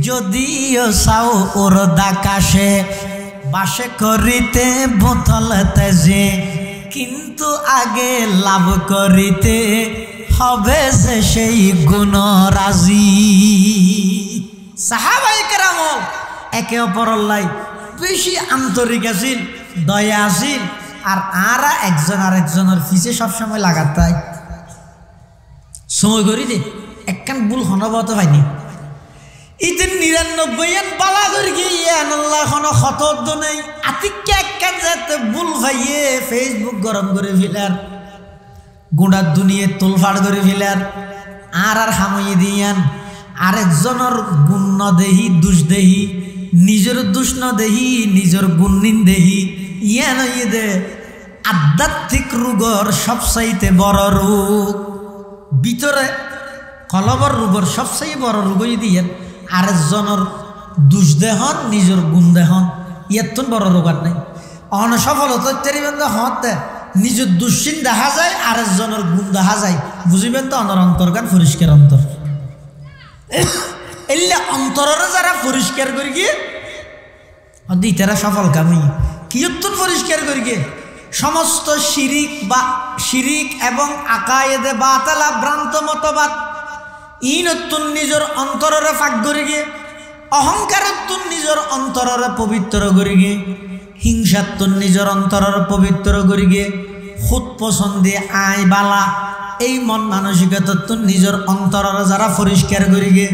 যদিও চাও ওর দাকাশে বাসে করিতে বোতল তেজে কিন্তু আগে লাভ করিতে হবে যে সেই গুণরাজি। সাহাবায়ে কেরাম একে অপরের লাই বেশি আন্তরিক আছিল দয়া আছিল আর আরা একজন আরেকজনের পিছে সবসময় লাগাতাই সময় করি দে একখান ভুল হনবত হয়নি ইতিন ৯৯ বালা করি গিয়ে আল্লাহ ক্ষত নেই আতিকে একখান যাতে ভুল ভাইয়ে ফেসবুক গরম করে ফেলার গোড়ার দুনিয়ে তোলফাড় করে ফেলার আর হামই দিয়ান আরেকজনের গুণ ন দেহি দুষ দেহি নিজের দুষ ন দেহি নিজের গুণিন দেহি ইয়ে নইয়ে দে আধ্যাত্মিক রোগর সবচাইতে বড় রোগ ভিতরে কলবর রোগর সবচাইতে বড় রোগ দিয়ে আরেকজনের দুষ দেহন নিজের গুণ দেহন ইয়ার বড় রোগ আর নাই। অনসফলতা হত নিজের দুশ্চিন দেখা যায় আরেকজনের গুণ দেখা যায় বুঝিবেন তো অনর অন্তর্গান পরিষ্কার অন্তর এলে অন্তরের যারা পরিষ্কার করি গিয়ে ইতারা সফল কামি কিয়ত্তন পরিষ্কার করি গিয়ে সমস্ত শিরিক এবং আকায়েদে বাতালা ভ্রান্ত মতবাদ ইনতুন নিজের অন্তরের ফাঁক করি গিয়ে অহংকারতুন নিজের অন্তরের পবিত্র করি গিয়ে হিংসাতুন নিজের অন্তরের পবিত্র করি গিয়ে খুদ পছন্দে আয় বালা এই মন মানসিকতা নিজের অন্তরের যারা পরিষ্কার করি গিয়ে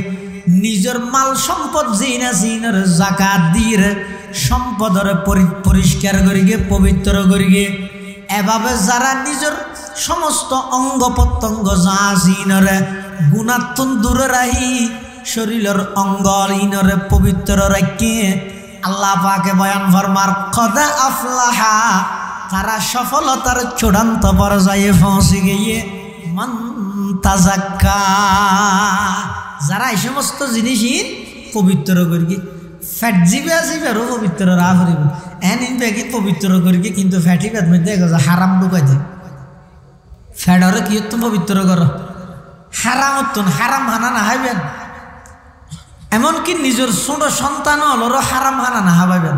নিজের মাল সম্পদ জিনা জিনের জাকাত দিয়ে সম্পদরে পরিষ্কার করি গিয়ে পবিত্র করি গিয়ে এভাবে যারা নিজের সমস্ত অঙ্গ প্রত্যঙ্গ যা জিনরে গুণাত্মন দূরে রাহি শরীরের অঙ্গ ইনরে পবিত্র রাখিয়ে আল্লাহ পাকে বয়ান ফরমার কদ আফলাহা তারা সফলতার চূড়ান্ত পর্যায়ে পৌঁছে গিয়ে মান তাযাক্কা যারা এই সমস্ত জিনিসই পবিত্র করি ফ্যাট জিবে আসিবারও পবিত্র রা করিব এন ইন ব্যাগে পবিত্র করি কিন্তু ফ্যাটি ব্যাট মধ্যে হারাম ঢুকাই দেয় ফ্যাটরে কি তুমি পবিত্র করো হারামতন হারাম হানা না হাইবেন এমনকি নিজের ছোট সন্তান হলো হারাম হানা না হাবাইবেন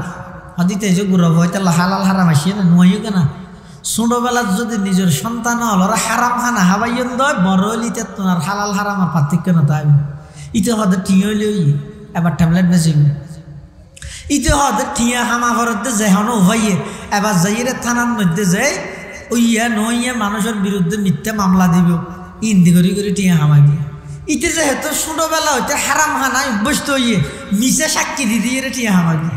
হদিতে যে গুরব হয়তো হালাল হারাম আসিয়ে না নয় কেনা ছোটবেলা যদি নিজের সন্তান হলো হারাম হানা হাবাইন দয় বড় হইতে তোমার হালাল হারামার পার্থক্য না তাই ইতে হতে টিঁ হইলে এবার ট্যাবলেট বেঁচে ইতে হতে টিয়া হামা ভরতে যেহনো হইয়ে এবার যাইয়ে থানার মধ্যে যাই ওইয়া নইয়া মানুষের বিরুদ্ধে মিথ্যা মামলা দিব ইন্দি করি করে টিয়া হামাবি ইতে যেহেতু ছোটবেলা হইতে হারাম হানা অভ্যস্ত হইয়ে মিশে সাক্ষী দিদি এর টিয়া হামাবি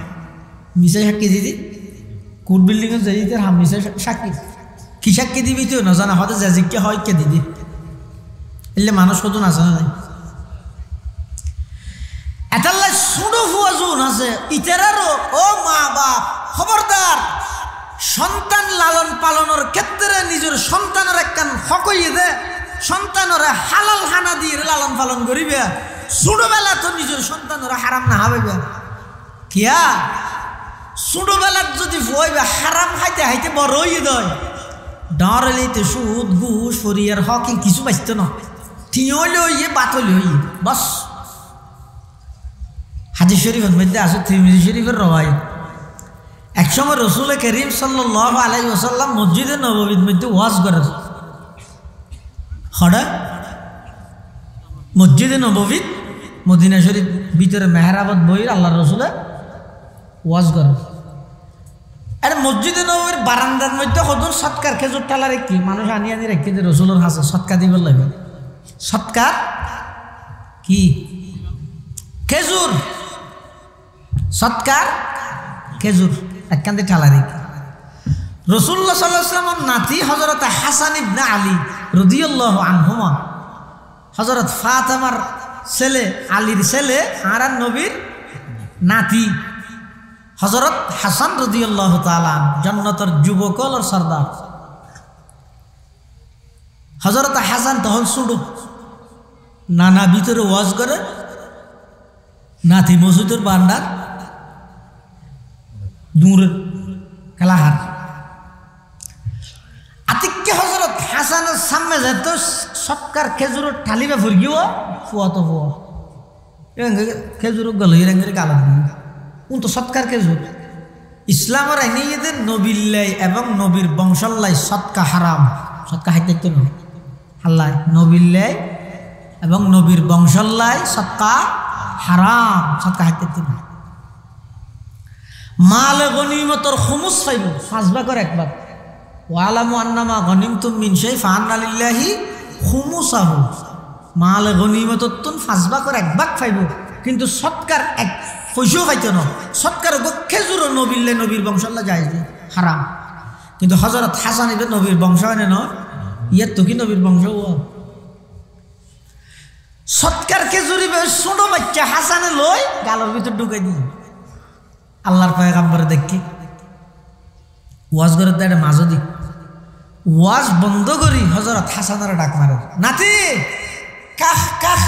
মিশে সাক্ষী দিদি কোর্ট বিল্ডিংয়ে যাই হাম মিশে সাক্ষী কি সাক্ষী দিবি তুই না জানা হতে যে হয় কে দিদি এলে মানুষ কত না জানা নাই এটাল্লা ছোট ফুয়া জোন আছে ইতারারও ও মা বাপ খবরদার সন্তান লালন পালনের ক্ষেত্রে নিজের সন্তানের একখান হকইয়ে দে সন্তানরা হালাল হানা দিয়ে লালন পালন করিবে ছোটবেলা তো নিজের সন্তানরা হারাম না হাবাইবে কিয়া ছোটবেলার যদি ভয়বে হারাম খাইতে খাইতে বড় হয়ে দেয় ডর হইতে সুদ ঘুষ ফরিয়ার হকিং কিছু বাঁচত না ঠিয় হইলে হইয়ে বাতলে হইয়ে বস হাদিস শরীফের মধ্যে আছে তিরমিজি শরীফের রওয়ায়াত একসময় রাসূল করিম সাল্লাল্লাহু আলাইহি ওয়াসাল্লাম মসজিদে নববীর মধ্যে ওয়াজ করেন হঠাৎ মসজিদে নববী মদিনা শরীফ ভিতরে মেহরাবত বই আল্লাহ রসুলে ওয়াজ করে। আরে মসজিদে নববীর বারান্দার মধ্যে কদর সৎকার খেজুর ঠালা রেখি মানুষ আনি রেখে যে রসুলের হাসে সৎকার দিব লাগে। সৎকার কি? খেজুর। সৎকার খেজুর একখান দিয়ে ঠালা রেখি। রাসূলুল্লাহ সাল্লাল্লাহু আলাইহি ওয়াসাল্লামের নাতি হযরত হাসান ইবনে আলী রাদিয়াল্লাহু আনহুমা, হযরত ফাতেমার ছেলে, আলীর ছেলে আর নবীর নাতি হযরত হাসান রাদিয়াল্লাহু তাআলা জান্নাতের যুবকল আর সরদার। হযরত হাসান তখন শুরু নানা ভিতরে ওয়াজ করে, নাতি মসজিদের বান্ডার দূরের খেলাহার আতিককে হযরত হাসানের সামনে যেত সৎকার খেজুরের ঠালিবে ফুরগিও ফুয়া তো ফুয়া খেজুর গল হিরেঙ্গের গালা দিন তো সৎকার খেজুর। ইসলামের আইনে এদের নবীল্লাই এবং নবীর বংশল্লাই সৎকা হারাম। সৎকা হাইতে নয় হাল্লাই নবীল্লাই এবং নবীর বংশল্লাই সৎকা হারাম। সৎকা হাইতে নয়। মাল গনিমতর খুমুস পাইব 5 ভাগের 1 ভাগ। ওয়ালামু আন্নামা গনিমতুম মিন শাই ফাআন্না লিল্লাহি খুমুসাহু। মাল গনিমতর 5 ভাগের 1 ভাগ পাইব, কিন্তু সৎকার 1 পয়সাও পাইতো না। সৎকার খেজুরও নবীল্লাই নবীর বংশল্লা যায় হারাম। কিন্তু হযরত হাসান ইবনে নবীর বংশ হয় না, ইয়ার তো কি নবীর বংশ। সৎকার খেজুরি ছোট বাচ্চা হাসানে লই গালের ভিতর ঢুকাই দিই। আল্লাহর পয়গম্বর দেখি ওয়াজ করে দেয় মাঝো দিক ওয়াজ বন্ধ করি হযরত হাসানের ডাক মারে, নাতি কাহ কাহ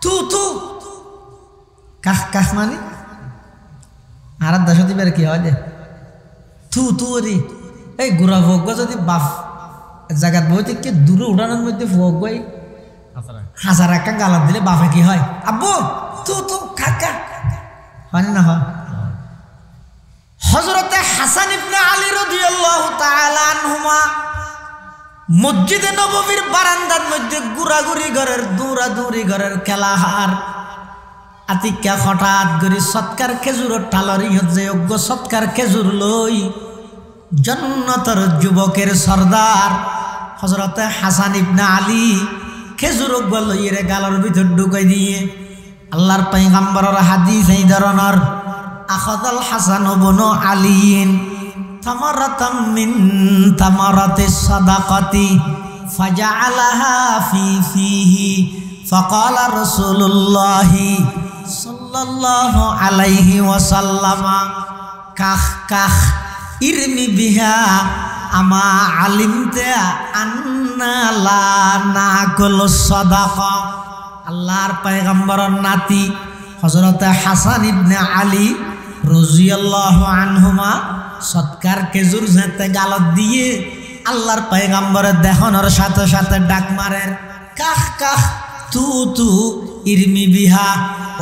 তু তু। কাহ কাহ মানে আর দশতি বের কি হয় যে তু তু রে। এই গুড়া ভোগ যদি বাপ জায়গাত বই থেকে দূরে উড়ানোর মধ্যে ভোগ গই হাজার একটা গালাত দিলে বাপে কি হয়? আব্বু তু তু কাকা হয় না হয়? হযরতে হাসান ইবনে আলী রাদিয়াল্লাহু তাআলা আনহুমা মসজিদে নববীর বারান্দার মধ্যে ঘুরাঘুরি ঘরের দৌড়াদৌড়ি ঘরের খেলাহার আতিকা হঠাৎ করে সৎকার খেজুরের ঠালরি হচ্ছে যোগ্য সৎকার খেজুর লই জান্নাতের যুবকের সরদার হযরতে হাসান ইবনে আলী খেজুর লইয়ে গালের ভিতর ঢুকাই দিয়ে আল্লাহর পয়গম্বরের হাদিস এই ধরনের আখাযাল হাসান ইবনে আলীন তামারাতাম মিন তামারাতিস সাদাকাতি ফাজআলাহা ফিহি ফাকালা রাসূলুল্লাহি সাল্লাল্লাহু আলাইহি ওয়াসাল্লাম কাহ কাহ ইরমি বিহা আমা আলিমতা আন্না লা নাকুল সাদাকা। আল্লাহর পয়গম্বরের নাতি হযরত হাসান ইবনে আলী রাদিয়াল্লাহু আনহুমা সৎকার খেজুর যেতে গালত দিয়ে আল্লাহর পয়গম্বরের দেহনের সাথে সাথে ডাক মারেন, কাহ কাহ তু তু ইরমি বিহা।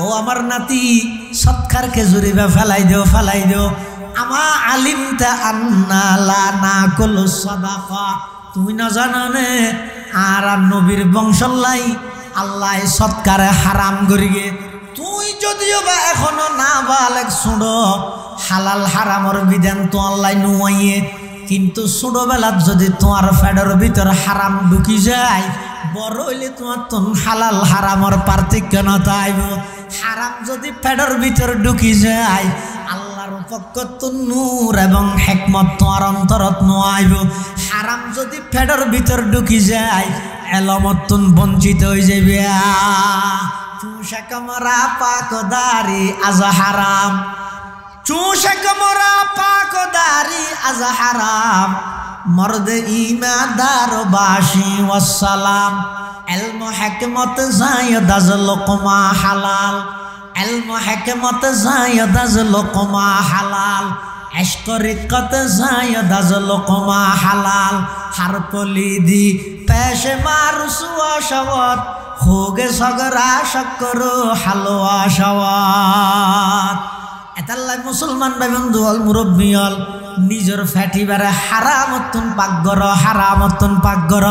ও আমার নাতি সৎকার খেজুরি বা ফেলাই দেও ফেলাই দেও। আমা আলিমতা আন্না লা নাকুল সাদাকা। তুমি না জানো নে আর নবীর বংশল্লাই আল্লাহ সৎকারে হারাম করিগে। তুই যদিও বা এখনো না বালেক শুনো হালাল হারামর বিধান তো আল্লাহ নুয়াইয়ে, কিন্তু ছোটবেলাত যদি তোমার ফেডের ভিতর হারাম ঢুকি যায় বড় হইলে তোমার তো হালাল হারামর পার্থক্য নতা আইব। হারাম যদি ফেডের ভিতর ঢুকি যায় আল্লাহর পক্ষ তো নূর এবং হিকমত তোমার অন্তরত নোয়াইব। হারাম যদি ফেডের ভিতর ঢুকি যায় এলমতুন বঞ্চিত হয়ে যাবে। চুষা মরা পাকদারি আজ হারাম, চুষা মরা পাকদারি আজ হারাম, মর্দ ইমাদার বাসি ওয়াসসালাম। ইলম হিকমত যায়দ আজ লোকমা হালাল, ইলম হিকমত যায়দ আজ লোকমা হালাল, ইশক রিকত যায়দ আজ লোকমা হালাল। হার পলিদি পেশে মারসুয়া শওয়াত হোগে সগরা শক্কর হালুয়া শওয়াত। এতাল্লাই মুসলমান ভাই বন্ধু হল মুরব্বী হল নিজের ফ্যাটি বারে হারামতন পাকঘর হারামতন পাকঘর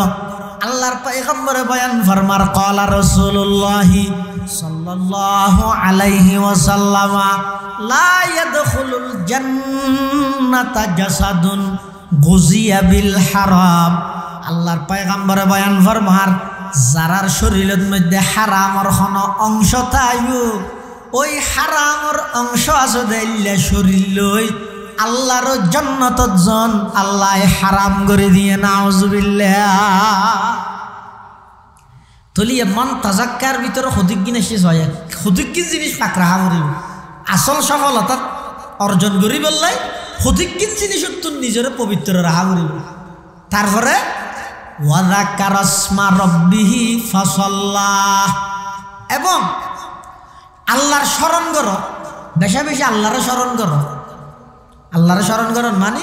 আল্লাহর পয়গম্বরে বয়ান ফরমার ক্বালা রাসূলুল্লাহ সাল্লাল্লাহু আলাইহি ওয়াসাল্লাম লা ইয়াদখুলুল জান্নাতা জাসাদুন গুজিয়া বিল হারাম। আল্লাহর পয়গম্বরে বয়ান ফরমার যারার শরীরের মধ্যে হারামর কোনো অংশ থাকবে ওই হারামর অংশ আছে দিলে শরীর লই আল্লাহর জান্নাতত জন আল্লাহ হারাম করে দিয়ে নাউজুবিল্লাহ। তলিয়ে মন তাজাক্কার ভিতরে হদিক গিনে শেষ হয় হদিক কি জিনিস পাক রাখা করিব আসল সফলতা অর্জন করি বললাই হদিক কি জিনিস তুই নিজের পবিত্র রাখা করিব। তারপরে ওয়াযাকারা ইসমা রাব্বিহি ফাসাল্লাহ এবং আল্লাহর স্মরণ করো বেশি বেশি আল্লাহর স্মরণ করো। আল্লাহর স্মরণ করো মানে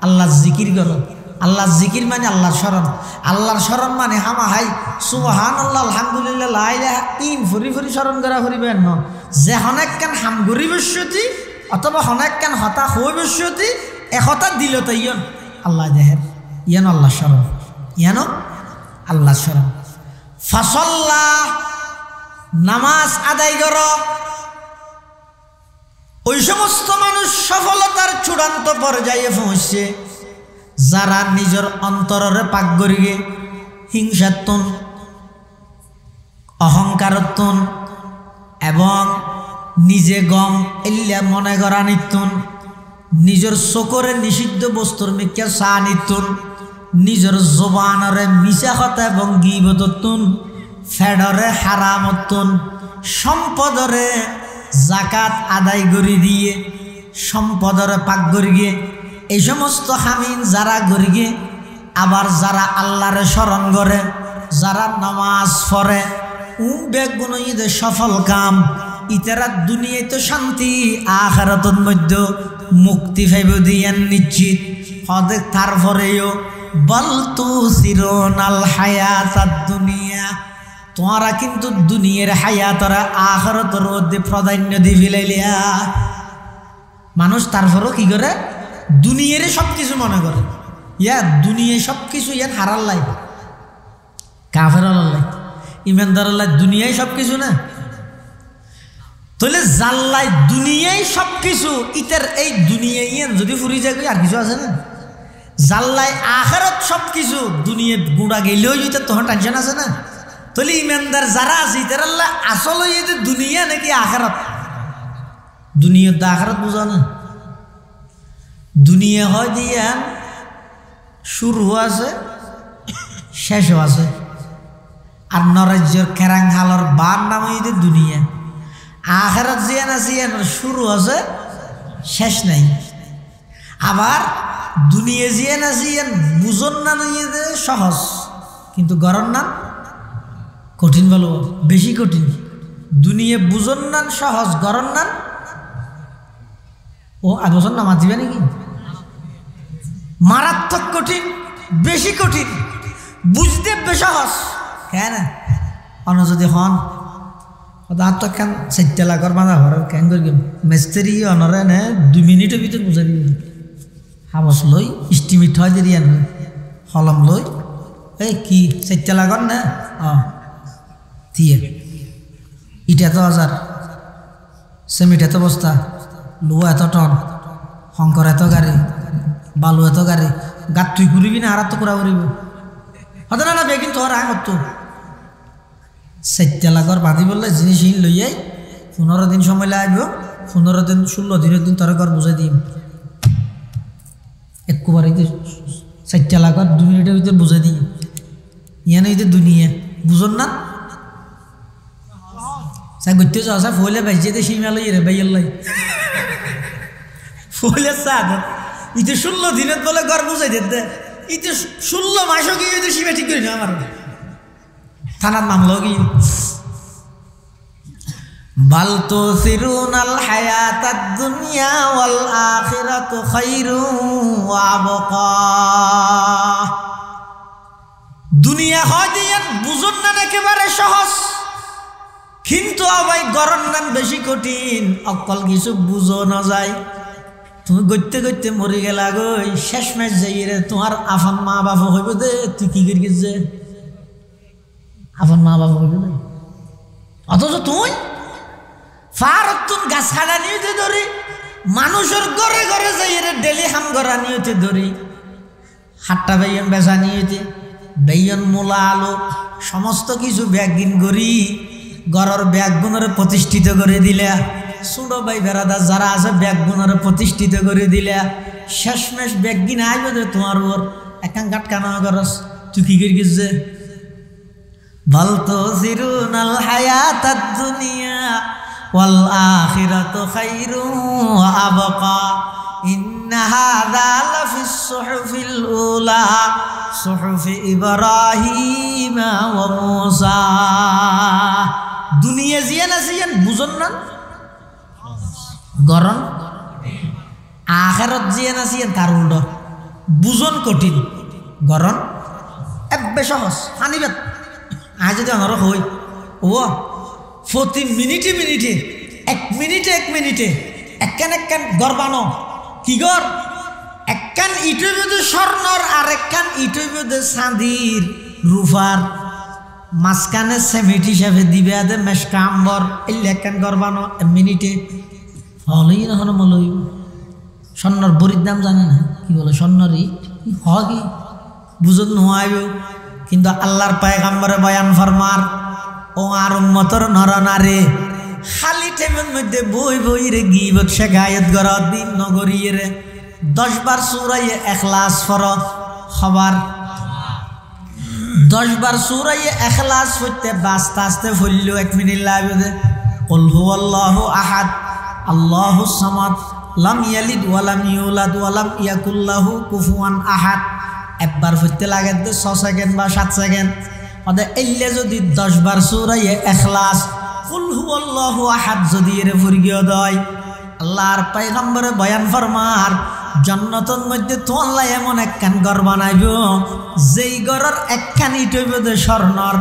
আল্লাহ জিকির করো। আল্লাহ জিকির মানে আল্লাহর স্মরণ। আল্লাহর স্মরণ মানে হামা হাই সুবহানাল্লাহ আলহামদুলিল্লাহ লা ইলাহা ইন ফুরি ফুরি স্মরণ করা করিবেন ন যে হনেক কান হাম গরি বসতি অথবা হনেক কান হতা হই বসতি একতা দিল তো ইয়ন আল্লাহ দেহের ইয়ান আল্লাহ স্মরণ ইয়ান আল্লাহ স্মরণ। ফাসাল্লাহ নামাজ আদায় করো। ওই সমস্ত মানুষ সফলতার চূড়ান্ত পর্যায়ে পৌঁছছে যারা নিজের অন্তরের পাক করিয়ে হিংসাত্মন অহংকারত্বন এবং নিজে গম এলিয়া মনে করা নিত্যন নিজের চোখরে নিষিদ্ধ বস্তুর মিক্কা চা নিত্যন নিজের জবানরে মিছা কথা এবং গীবতত্বন ফেডরে হারামত্বন সম্পদরে জাকাত আদায় করে দিয়ে সম্পদরে পাক করিয়ে এই সমস্ত হামিন যারা গরিগে আবার যারা আল্লাহর স্মরণ করে যারা নামাজ পড়ে বেগুন ঈদের সফল কাম ইতারা দুনিয়ায় তো শান্তি আখিরাতের মধ্যে মুক্তি পাইব দিয়ান নিশ্চিত হদে। তারপরেও বল তুসিরুনাল হায়াতাদ দুনিয়া তোমরা কিন্তু দুনিয়ার হায়াতরা আখিরাতের মধ্যে প্রাধান্য দিয়ে ফেলাইলিয়া। মানুষ তারপরও কি করে দুনিয়ারে সব কিছু মনে করে ইয়া দুনিয়ায় সব কিছু ইয়ান হারাল্লাই কাফের আল্লাহ ইমানদার আল্লাহ দুনিয়ায় সব কিছু না তাহলে জাল্লাই দুনিয়ায় সব কিছু ইতার এই দুনিয়ায় ইয়ান যদি ফুরি যায় আর কিছু আছে না জাল্লাই আখিরাত সব কিছু দুনিয়া গুঁড়া গেলেও যদি তখন টেনশন আছে না। তাহলে ইমানদার যারা আছে ইতার আল্লাহ আসল যে দুনিয়া নাকি আখিরাত দুনিয়ার দা আখিরাত বুঝা না। দুনিয়া হয় দিয়া শুরু আছে শেষও আছে আর নরাজ্যের কেরাং হালর বার নাম হইতে দুনিয়া আখিরাত জিয়ান আছে শুরু আছে শেষ নাই। আবার দুনিয়া জিয়ান আছে বুঝন না নিয়ে সহজ কিন্তু গরম না কঠিন বলো বেশি কঠিন। দুনিয়া বুঝন না সহজ গরম না ও আজ বছর নামাজ দিবে নাকি মারাত্মক কঠিন বেশি কঠিন বুঝতে বেসহজ কেন অন্য যদি হন তো কেন 4 লাখ বাঁধা ঘর কেন করি মিস্ত্রি অনরে নে 2 মিনিটের ভিতর বুঝাই দিবি হাবস লই ইস্টিমেট হয় দিয়ে হলম লই এই কি 4 লাখ না দিয়ে ইটা তো 1000 সিমেন্ট এত বস্তা লোহা এত টন শঙ্কর এত গাড়ি বালু এত গাড়ি গাত তুই ঘুরিবি না আর তো করা করিব হতে না বেগিন তোর আগত 4 লাখর বাঁধি বললে জিনিস লইয়াই 15 দিন সময় লাগব 15 দিন 16 দিনের দিন তোর ঘর বুঝাই দিম একবারে 4 লাখর 2 মিনিটের ভিতরে বুঝাই দিই ইয়ানে এই যে দুনিয়া বুঝন না সাই গইতে যাও সা ফলে বাইজে দে শিমালই রে বাইল্লাই ফলে সাদ ইতে 16 দিনের বলে ঘর বুঝাই দে ইতে 16 মাসও কি ইতে শিমা ঠিক করি না আমার থানার মামলা কি বাল তুসিরুনাল হায়াতাদ দুনিয়া ওয়াল আখিরাতু খায়রু ওয়া আবকা। দুনিয়া হয় দিয়ান বুঝুন না একেবারে সহজ কিন্তু আবাই গরম নাম বেশি কঠিন অকল কিছু বুঝো না যায় তুমি গইতে গইতে মরে গেলা গই শেষ ম্যাচ যাই রে তোমার আফান মা বাবা হইব দে তুই কি করি গেছে আপন মা বাবা কইবে না অথচ তুই ফারতুন গাছ কাটা নিতে ধরি মানুষের ঘরে ঘরে যাই রে ডেলি হাম করা নিতে ধরি হাট্টা বেয়ন বেচা নিতে বেয়ন মূলা আলো সমস্ত কিছু ব্যাগিন করি ঘরের ব্যাগগুণরে প্রতিষ্ঠিত করে দিলে ছোট ভাই বেড়াদার যারা আছে ব্যাগগুণরে প্রতিষ্ঠিত করে দিলে শেষমেশ ব্যাগিন আইবে যে তোমার ওর একান কাটকানা করস তুই কি করে গেছে বলতো সিরুনাল হায়াতাদ দুনিয়া ওয়াল আখিরাতু খায়রু ওয়া আবকা ইন্না হাযা লাফিস সুহুফিল উলা সুহুফি ইব্রাহিম ওয়া মূসা দুনিয়া জিয়ান আসিয়ান বুঝন না গরম আখিরাত জিয়ান আসিয়ান তার উল্টো বুঝন কঠিন গরম এব্বে সহজ হানিবাত আজ যদি আমার হই ও প্রতি মিনিটে মিনিটে এক মিনিটে একখান গর্বানো কি গর একখান ইটই বোধে স্বর্ণর আর একখান ইটই বোধে চাঁদির রুফার মাঝখানে সেমিট হিসাবে দিবে আদে মেশকা আম্বর এই একখান গর্বানো মিনিটে হলই না হলো মলই স্বর্ণর বড়ির দাম জানে না কি বলে স্বর্ণর ইট হ কি বুঝত নোয়াইব কিন্তু আল্লাহর পয়গম্বরে বয়ান ফরমার ও আর উম্মতর নরনারে খালি টেমের মধ্যে বই বই রে গিবত শেখায়ত করা দিন নগরীয় রে 10 বার সূরায়ে ইখলাস পড়ো খবর 10 বার সূরায়ে ইখলাস পড়তে বাস্তে আস্তে ফলল 1 মিনিট লাগবে কুল হুয়াল্লাহু আহাদ আল্লাহুস সামাদ লাম ইয়ালিদ ওয়া লাম ইউলাদ ওয়া লাম ইয়াকুল লাহু কুফুয়ান আহাদ একবার পড়তে লাগে 6 সেকেন্ড বা 7 সেকেন্ড ওদে এলে যদি 10 বার সূরায়ে ইখলাস কুল হুয়াল্লাহু আহাদ যদি এর ফুরগিও দয় আল্লাহর পয়গম্বরে বয়ান ফরমার জান্নাতের মধ্যে তো আল্লাহ এমন একখান ঘর বানাইব যেই ঘরের একখান ইট হইব দে স্বর্ণর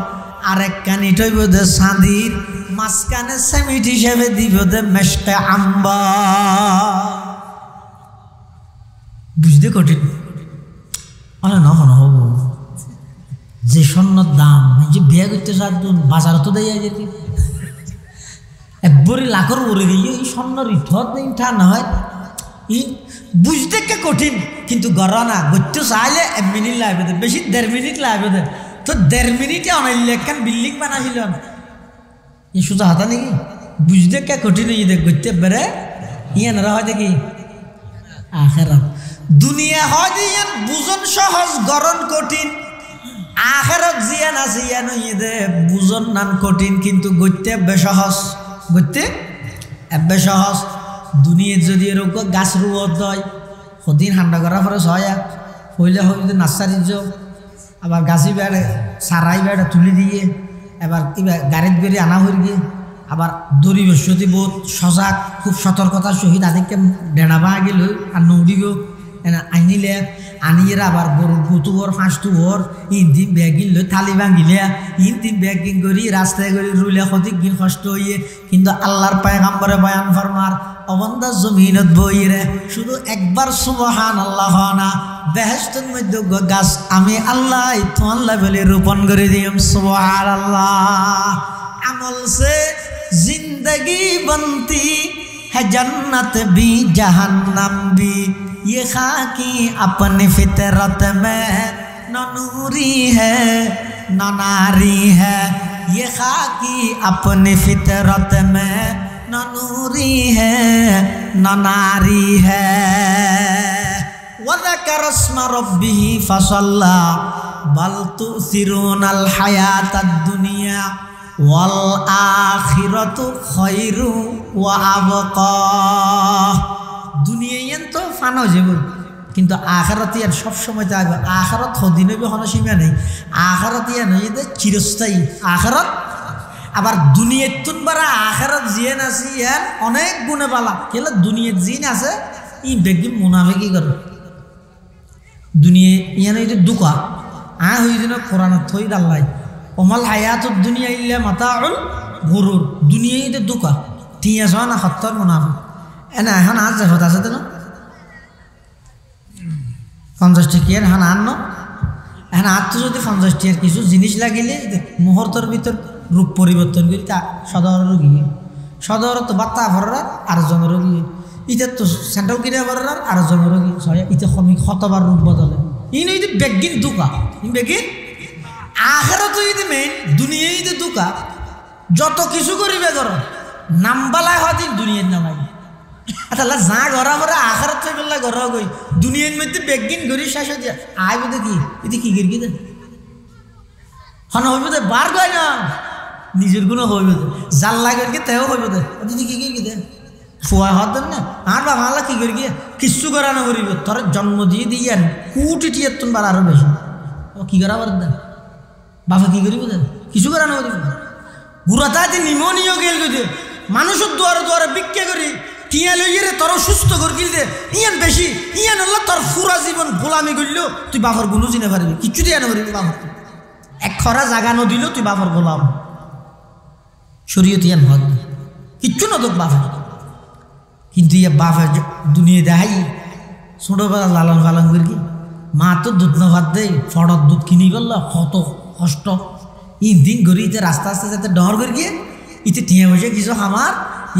আর একখান ইট হইব দে চাঁদির মাঝখানে সেমিট হিসেবে দিব দে মেশকে আম্বা বুঝতে কঠিন আরে না হব যে স্বর্ণর দাম যে বিয়ে করতে চান বাজার তো দেয় যেতে একবারে লাখর উড়ে গিয়ে এই স্বর্ণর ইঠত ইঠা না হয় ই বুঝতে কে কঠিন কিন্তু গড়া না গড়তে চাইলে 1 মিনিট লাগবে বেশি 1.5 মিনিট লাগবে তো 1.5 মিনিটে অনাইলে একখান বিল্ডিং বানাইল ই সোজা হাতা নাকি বুঝতে কে কঠিন ই দেখ গড়তে বেড়ে ইয়ানরা হয় দেখি আখেরাত দুনিয়া হয় ইয়ান বুঝন সহজ গরণ কঠিন আখেরাত জিয়ান আছে ইয়ান ইদে বুঝন নান কঠিন কিন্তু গড়তে বেসহজ গড়তে এবে সহজ দুনিয়া যদি এরকম গাছ রুয়ত হয় সদিন ঠান্ডা করার পরে হয় হইলে হইলে নার্সারি যাও আবার গাছি বেড়ে সারাই বেড়ে তুলে দিয়ে এবার গাড়িত বেরিয়ে আনা হয়ে গিয়ে আবার দড়ি বসতি বহুত সজাগ খুব সতর্কতার সহিত আদিকে ডেনা বাহা গেল আর নৌড়ি গো আনিলে আনিয়ে আবার গরুর পুতুর ফাঁসতুর ইন্দিন ব্যাগিন লই থালি ভাঙিলে ইন্দিন ব্যাগিং করি রাস্তায় করে রুলে সঠিক দিন কষ্ট হইয়ে কিন্তু আল্লাহর পয়গম্বরে বয়ান ফরমার অবন্দা জমিনত বইরে শুধু একবার সুবহানাল্লাহ না বেহেশতের মধ্যে গাছ আমি আল্লাহ তোমাল্লাহ বলে রোপণ করে দিম সুবহানাল্লাহ আমল সে जिंदगी बनती है जन्नत भी जहन्नम भी ये खाकी अपनी फितरत में न नूरी है न नारी है ये खाकी अपनी फितरत में न नूरी है न नारी है वज़कर अस्म रब्बिही फसल्ला बल तुसिरूनल हयातद दुनिया ওয়াল আখিরাতু খায়রু ওয়া আবকা দুনিয়ায় তো ফানা যাব কিন্তু আখিরাত ইয়ার সব সময় থাকবে আখিরাত হদিনে কোনো সীমা নেই আখিরাত ইয়া নয় যে চিরস্থায়ী আখিরাত আবার দুনিয়াত তুন বারা আখিরাত জিয়ান আছে ইয়ার অনেক গুণে বালা কেলে দুনিয়াত জিন আছে ই বেগি মুনাফিকি করে দুনিয়া ইয়ান এই দুকা হই দিন কোরআনত থই আল্লাহ ওমাল হায়াতুদ দুনিয়া ইল্লা মাতাউল গুরুর দুনিয়ায় তো দুকা টিয়া জানা হত্তর মুনাফিক এনা এখন আজ হতা আছে না 50 টাকা হান আন্ন এখন আর তো যদি 50 টিয়ার কিছু জিনিস লাগিলে মুহূর্তের ভিতর রূপ পরিবর্তন করি তা সদর রোগী সদরত বাত্তা ভরার আরেকজন রোগী ইটা তো সেন্ট্রাল কিরিয়া ভরার আরেকজন রোগী ইটা কমি কতবার রূপ বদলে ইনি যদি বেগিন দুকা বেগিন আখেরাত যদি মেইন দুনিয়ায় যদি দুকা যত কিছু করিবে করো নামবালা হদিন দুনিয়ার নামাই তাহলে যা ঘরা করে আখেরাত থেকে ঘরা গই দুনিয়ার মধ্যে বেগিন ঘুরি শেষ হয়ে যায় আয় বোধ কি এটি কি গির গিয়ে হন হইব দে বার গয় না নিজের গুণ হইব দে জাল লাগে কি তেও হইব দে দিদি কি গিয়ে দে ফুয়া হত না আর বাবা আল্লাহ কি করি গিয়ে কিছু করা না করিব তোর জন্ম দিয়ে দিয়ে কুটি টিয়ার তুমি বার আরো বেশি ও কি করা পারেন দে বাবা কি করিব দে কিছু করা না করিব গুড়াতা নিমোনিয়া গেল দে মানুষের দুয়ারে দুয়ারে ভিক্ষা করি টিয়া লইয়ে রে তোর সুস্থ করে গিল দে ইয়ান বেশি ইয়ান আল্লাহ তোর পুরা জীবন গোলামি করলেও তুই বাবার গুলো চিনে পারবি কিচ্ছু দিয়ে না পারবি বাবার এক খরা জাগা নদিলেও তুই বাবার গোলাম শরীয়ত ইয়ান হদ কিচ্ছু না তোর বাবা কিন্তু ইয়ে বাবা দুনিয়া দেখাই ছোটবেলা লালন পালন করি কি মা তো দুধ না ভাত দেয় ফড়ত দুধ কিনি করলো কত কষ্ট দিন ঘুরি ইতে রাস্তা আস্তে যাতে ডর করি গিয়ে ইতে টিয়া বসে কিছু আমার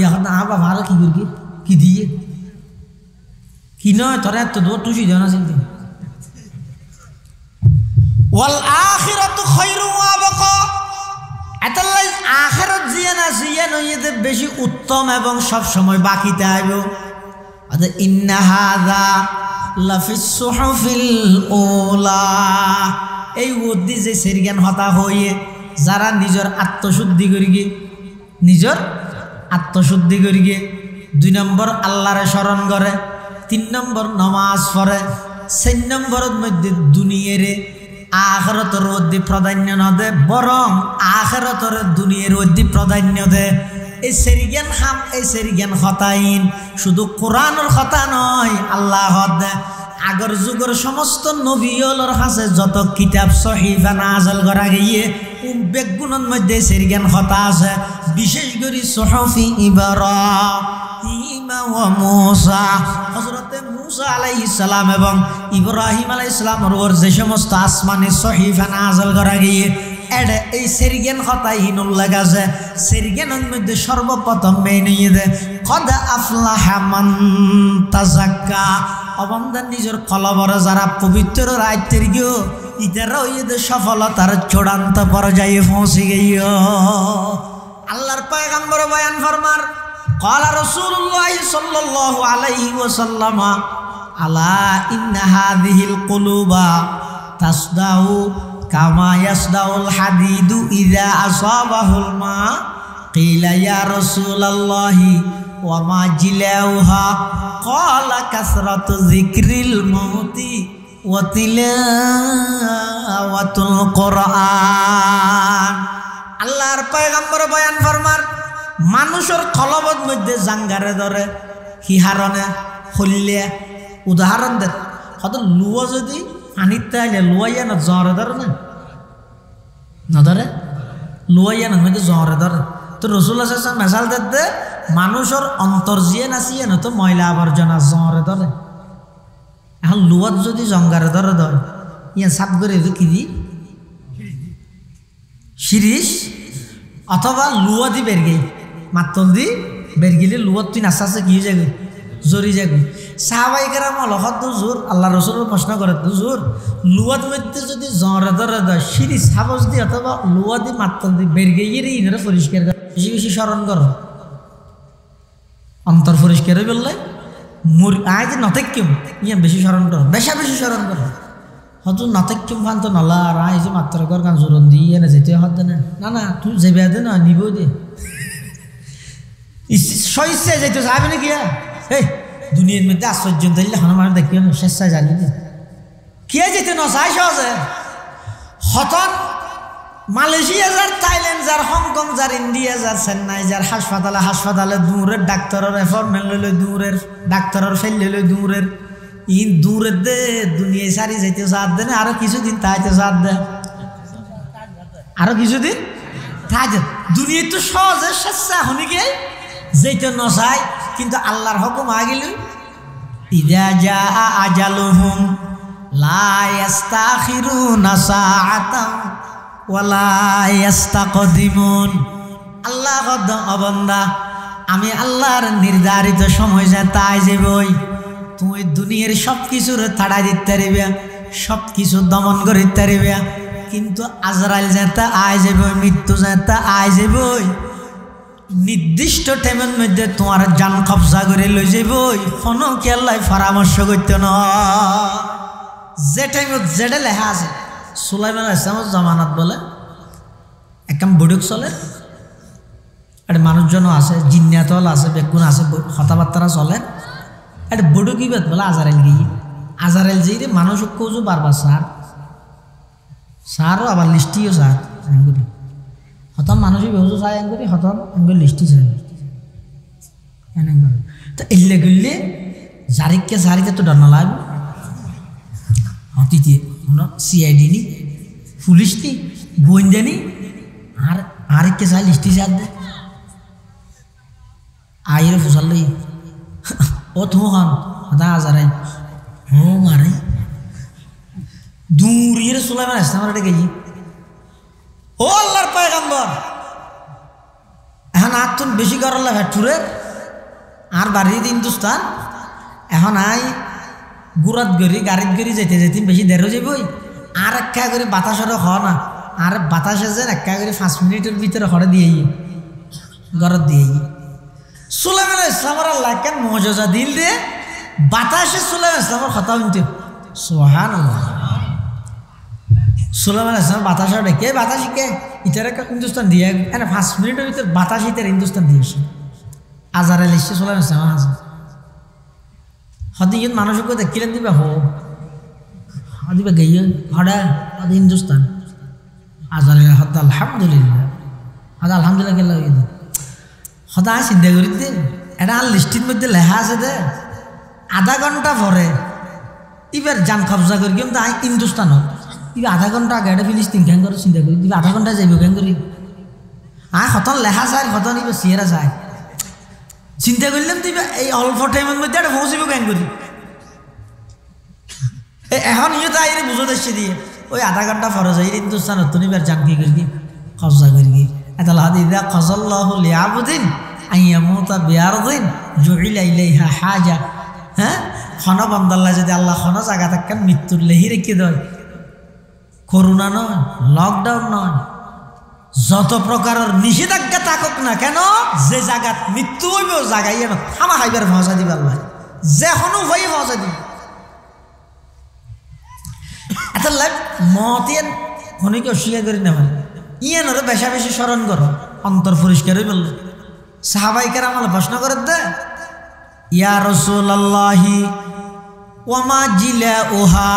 এখন না বাবা আরো কি করি কি দিয়ে কি নয় তোর এত দূর টুসি জানা চিন্তা ওয়াল আখিরাতু খায়রু ওয়া বাকা এতাল্লাই আখিরাত জিয়া না জিয়া নইতে বেশি উত্তম এবং সব সময় বাকিতে আইবো আদা ইন্না হাযা লাফিস সুহুফিল উলা এই উদ্দি যে সেরজ্ঞান হতা হইয়ে যারা নিজের আত্মশুদ্ধি করি গিয়ে নিজের আত্মশুদ্ধি করি গিয়ে 2 নম্বর আল্লাহরে স্মরণ করে 3 নম্বর নামাজ পড়ে 4 নম্বরের মধ্যে দুনিয়ারে আখিরাতের মধ্যে প্রাধান্য না দে বরং আখিরাতের দুনিয়ার মধ্যে প্রাধান্য দে এই সেরজ্ঞান হাম এই সেরজ্ঞান হতাইন শুধু কোরআনের কথা নয় আল্লাহ আগর যুগের সমস্ত নবীর কাছে যত কিতাব সহিফা নাযিল করা গিয়ে বেগুনের মধ্যে সেরজ্ঞান হতা আছে বিশেষ করে সুহুফি ইব্রাহিম ওয়া মূসা হযরতে মূসা আলাইহিস সালাম এবং ইব্রাহিম আলাইহিস সালামের উপর যে সমস্ত আসমানি সহিফা নাযিল করা গিয়ে এডে এই সেরজ্ঞান হতাই হিনুল লাগাছে সেরজ্ঞানের মধ্যে সর্বপ্রথম মেনে দে কদ আফলাহা মান তাযাক্কা অবন্দান নিজের কলবরে যারা পবিত্র রাইতের গিয়ে ইতারা ওইদের সফলতার চূড়ান্ত পর্যায়ে পৌঁছে গিয়ে আল্লাহর পয়গম্বর বয়ান ফরমার قال رسول الله صلى الله عليه وسلم الا ان هذه القلوب تصدع كما يصدع الحديد اذا اصابه الماء قيل يا رسول الله وما جلاؤها قال كثرة ذكر الموت وتلاوة القرآن আল্লাহর পয়গম্বর বয়ান ফরমার মানুষের কলবত মধ্যে জাঙ্গারে ধরে হিহারণে হলিলে উদাহরণ দেন হয়তো লুয়া যদি পানির তাইলে লুয়াইয়া না জ্বরে ধরে না ধরে লুয়াইয়া না মধ্যে জ্বরে ধরে তো রসুল্লাহ মেশাল দে মানুষের অন্তর জিয়ে নাচিয়ে না তো ময়লা আবর্জনা জ্বরে ধরে এখন লুয়াত যদি জঙ্গারে ধরে ধর ইয়া সাপ করে কি দি শিরিষ অথবা লুয়া দি বের গেই মাতল দি বের গেলে লুয়াত তুই নাচা আছে কি যাবে জরি যাবে সাহাবাই কেরাম অলহত জোর আল্লাহ রসুলের প্রশ্ন করে তো জোর লুয়াত মধ্যে যদি জ্বরে ধরে দেয় শিরিষ সাবজ দি অথবা লুয়া দি মাতল দি বের গিয়ে রে ইনারা পরিষ্কার করে বেশি বেশি স্মরণ করো অন্তর পরিষ্কার হয়ে বললে আয় যে নতেক্যম ইয়া বেশি স্মরণ করো বেশা বেশি স্মরণ করো হয়তো নতেক্যম ফান তো নলা আর আয় যে মাত্র কর গান জোরন দিয়ে না যেতে হত না না না তুই যাবে দে না নিব দে সইসে যাইতে যাবে না কিয়া এই দুনিয়ার মধ্যে আশ্চর্য দিলে হন মানুষ দেখি স্বেচ্ছায় জানি দে কে যেতে না চাই সহজে হতন মালয়েশিয়া যার থাইল্যান্ড যার হংকং যার ইন্ডিয়া যার চেন্নাই যার হাসপাতালে দূরের ডাক্তারের অ্যাপয়েন্টমেন্ট লইলে দূরের ডাক্তারের ফেল লইলে দূরের ইন দূরের দে দুনিয়ায় সারি যাইতে সাথ দে না আরো কিছুদিন তাইতে সাথ দে আরো কিছুদিন তাই দুনিয়া তো সহজে স্বেচ্ছা হনিকে যেতে নসাই কিন্তু আল্লাহর হুকুম আগিল ইদা জা আজালুহুম লা ইস্তাখিরুনা সাআতান ওয়ালা ইস্তাকদিমুন। আল্লাহ বান্দা আমি আল্লাহর নির্ধারিত সময় যে তাই যাবই, তুমি দুনিয়ার সব কিছুর তাড়াই দিতে পারিবে, সব কিছু দমন করিতে পারিবে, কিন্তু আজরাইল যেটা আয় যাবই, মৃত্যু যেটা আয় যাবই, নির্দিষ্ট টাইমের মধ্যে তোমার জান কবজা করে লই যাবই। কোনো কি আল্লাহ পরামর্শ করতে না, যে টাইমত যেটা লেখা আছে। সুলাইমান আলাইহিস সালামের জামানাত বলে একদম বডুক চলে, একটা মানুষজনও আছে, জিন্নাতল আছে, বেগুন আছে, কথাবার্তা চলে। একটা বডুক ইবাদ বলে আজারাইল গিয়ে, আজারাইল যেই রে মানুষ কৌজু বারবার সার সারও আবার লিস্টিও সার করি, হতম মানুষই বেহজু চাই করি, হতম এগুলো লিস্টি চাই। তো এলে গেলে জারিককে জারিকে তো ডানা লাগবে, হতিতে সিআইডি নি, পুলিশ নি, গোয়েন্দা নি, আর আরেককে চাই লিস্টি চার দে আইরে ফুসাল লই ও থু হন হতা আজারাই ও মারে দূরিয়ে সুলাইমান আলাইহিস সালাম রে গেই ও আল্লাহর পয়গম্বর এখন আতুন বেশি করলা ভেটুরে আর বাড়ি হিন্দুস্তান এখন আই গুরাত গড়ি গাড়িত গড়ি যেতে যেতে বেশি দেরও যাবই, আর একা করে বাতাসেরও হ না, আর বাতাসে যেন একা করে 5 মিনিটের ভিতরে হরে দিয়ে ঘরত দিয়ে সুলাইমান আলাইহিস সালামের আল্লাহ কেন মুআজিজা দিল দে বাতাসে সুলাইমান আলাইহিস সালামের কথা শুনতে। সুবহানাল্লাহ। সুলাইমান আলাইহিস সালাম বাতাসে ডেকে বাতাস কে ইতারে হিন্দুস্তান দিয়ে এনে 5 মিনিটের ভিতরে বাতাস ইতারে হিন্দুস্তান দিয়েছে। আজারাইল এসে সুলাইমান আলাইহিস সালাম আছে হদিন মানুষকে দেখিলেন দিবে হো দিবে গেই হড়া হদি হিন্দুস্তান আজারাইল হদ আলহামদুলিল্লাহ হদ আলহামদুলিল্লাহ কে লাগিয়ে দে হদা চিন্তা করি দে এটা আর লিস্টির মধ্যে লেখা আছে দে আধা ঘন্টা পরে এবার জান কবজা করি কিন্তু আই হিন্দুস্তানত ইবে আধা ঘন্টা আগে এটা ফিলিস্তিন ক্যাং করে চিন্তা করি দিবে আধা ঘন্টা যাইব ক্যাং করি আয় হতন লেখা যায় হতন ইবে সিয়েরা যায় চিন্তা করলাম তুই এই অল্প টাইমের মধ্যে একটা পৌঁছিব ক্যাং করি এখন ইয়ে তাই বুঝো দেখছে দিয়ে ওই আধা ঘন্টা ফরজ হয় হিন্দুস্তানত তুমি এবার জান কি করি কবজা করি এটা লাদিদা কজাল্লাহু লিআবদিন আইয়ামুতা বিআরদিন জুইলা ইলাইহা হাজা। হ্যাঁ খন বন্দাল্লাহ যদি আল্লাহ খন জায়গা থাকেন মৃত্যুর লেহি রেখে দেয়, করোনা নয়, লকডাউন নয়, যত প্রকারের নিষেধাজ্ঞা থাকুক না কেন, যে জায়গাত মৃত্যু হইব জায়গায় না থামা হাইবার ভাষা দিবে আল্লাহ, যে কোনো ভাই ভাষা দিবে। এটা লাইফ মতেন অনেকে অস্বীকার করি না মানে ইয়ান ওরা বেশা বেশি স্মরণ করো অন্তর পরিষ্কার হয়ে বললো। সাহাবাই কেরাম প্রশ্ন করে দে ইয়া রাসূলুল্লাহি ওয়া মা জিলাউহা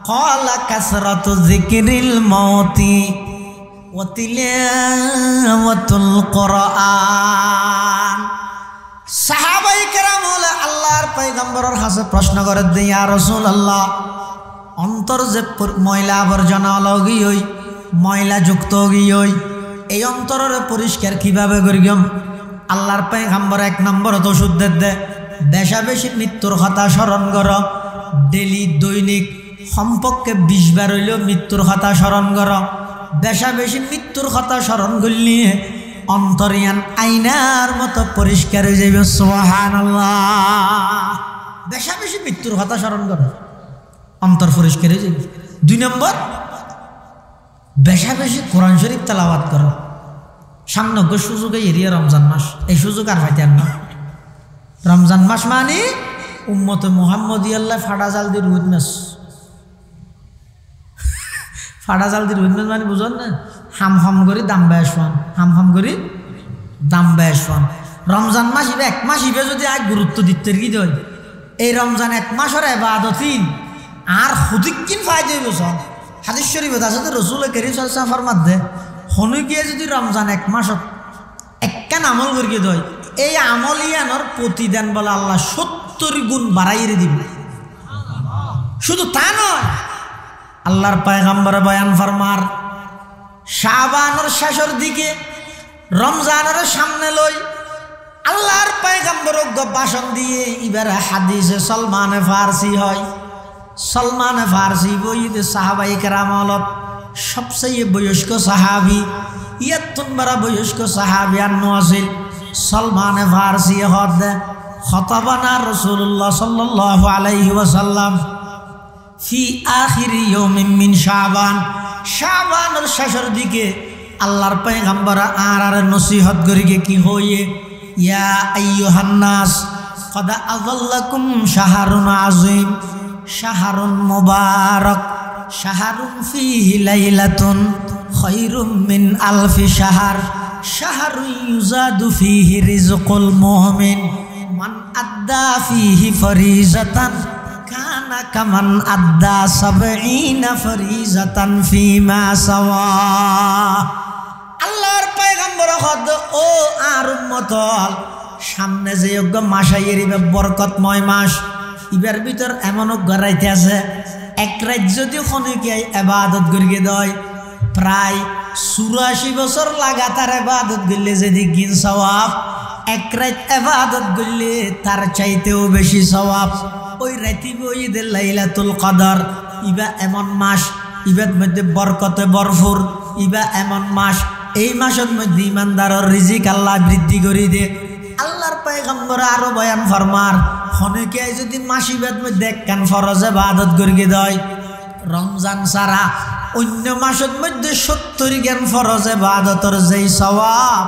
ক্বালা কাসরাতু যিকরিল মাউতি ওয়া তিলাওয়াতুল কুরআন। সাহাবাই কেরাম হলে আল্লাহর পয়গম্বরের কাছে প্রশ্ন করে দে ইয়া রাসূলুল্লাহ অন্তর যে ময়লা আবর্জনা লগি হই ময়লা যুক্ত গিয়ে এই অন্তরের পরিষ্কার কিভাবে করিম? আল্লাহর পয়গম্বর 1 নম্বর তো ওষুধ দে বেশা বেশি মৃত্যুর কথা স্মরণ কর, ডেলি দৈনিক সম্পর্কে 20 বার হইলেও মৃত্যুর কথা স্মরণ কর। বেশা বেশি মৃত্যুর কথা স্মরণ করলে অন্তরিয়ান আইনার মতো পরিষ্কার হয়ে যাবে। সুবহানাল্লাহ। বেশা বেশি মৃত্যুর কথা স্মরণ কর, অন্তর পরিষ্কার হয়ে যাবে। 2 নম্বর বেশা বেশি কোরআন শরীফ তেলাওয়াত করো। সামনে সুযোগে এরিয়া রমজান মাস, এই সুযোগ আর পাইতেন না। রমজান মাস মানে উম্মতে মুহাম্মদী আল্লাহ ফাটা জাল দিয়ে রুদ মাস, ফাটা জাল দিয়ে রুদ মাস মানে বুঝন না হাম হাম করি দাম বেশন, হাম হাম করি দাম বেশন। রমজান মাস ইবে 1 মাস ইবে যদি আজ গুরুত্ব দিতে কি দেয় এই রমজান 1 মাসের ইবাদতিন আর হুদিকিন ফায়দা হইব। হাদিস শরীফে আছে তো রাসূল কারীম সাল্লাল্লাহু আলাইহি ওয়াসাল্লাম ফরমাতে হনু গিয়ে যদি রমজান 1 মাসত একখান আমল করিয়ে দেয় এই আমল ইয়ানোর প্রতিদান বলে আল্লাহ 70 গুণ বাড়াইয়ে দিবে। শুধু তা নয়, আল্লাহর পয়গম্বর বয়ান ফরমার শাবানের শেষের দিকে রমজানের সামনে লই আল্লাহর পয়গম্বর ভাষণ দিয়ে এবারে হাদিসে সলমানে ফারসি হয় সলমান ফারসি বইতে সাহাবায়ে কেরাম হলত সবচেয়ে বয়স্ক সাহাবি ৭১ বয়স্ক সাহাবি আর আছিল সলমান ফারসি হদ খতবানা রাসূলুল্লাহ সাল্লাল্লাহু আলাইহি ওয়াসাল্লাম ফি আখির ইয়াউমিন মিন শাবান শাবানের শেষের দিকে আল্লাহর পয়গম্বর আর নসিহত করিকে কি হইয়ে ইয়া আইয়ুহান নাস قد أظلكم شهر عظيم شهر مبارك شهر فيه ليلة خير من ألف شهر شهر يزاد فيه رزق المؤمن من أدى فيه فريضة كان كمن أدى 70 فريضة فيما سوى আল্লাহর পয়গম্বর হদ ও আর উম্মত সামনে যে যোগ্য মাস আইয়ের বরকতময় মাস ইবার ভিতর এমন গড়াইতে আছে এক রাত যদি খনিকে ইবাদত করিয়ে দেয় প্রায় ৮৪ বছর লাগাতার ইবাদত করলে যদি গিন সওয়াব এক রাত ইবাদত করলে তার চাইতেও বেশি সওয়াব ওই রাতি বইদের লাইলাতুল কদর ইবা এমন মাস ইবার মধ্যে বরকতে ভরপুর ইবা এমন মাস এই মাসের মধ্যে ইমানদারের রিজিক আল্লাহ বৃদ্ধি করে দে আল্লাহর পয়গম্বর আরো বয়ান ফরমার খনিকে যদি মাসিবাদ মধ্যে একখান ফরজ ইবাদত করিয়ে দেয় রমজান ছাড়া অন্য মাসের মধ্যে ৭০ জ্ঞান ফরজ ইবাদতের যেই সওয়াব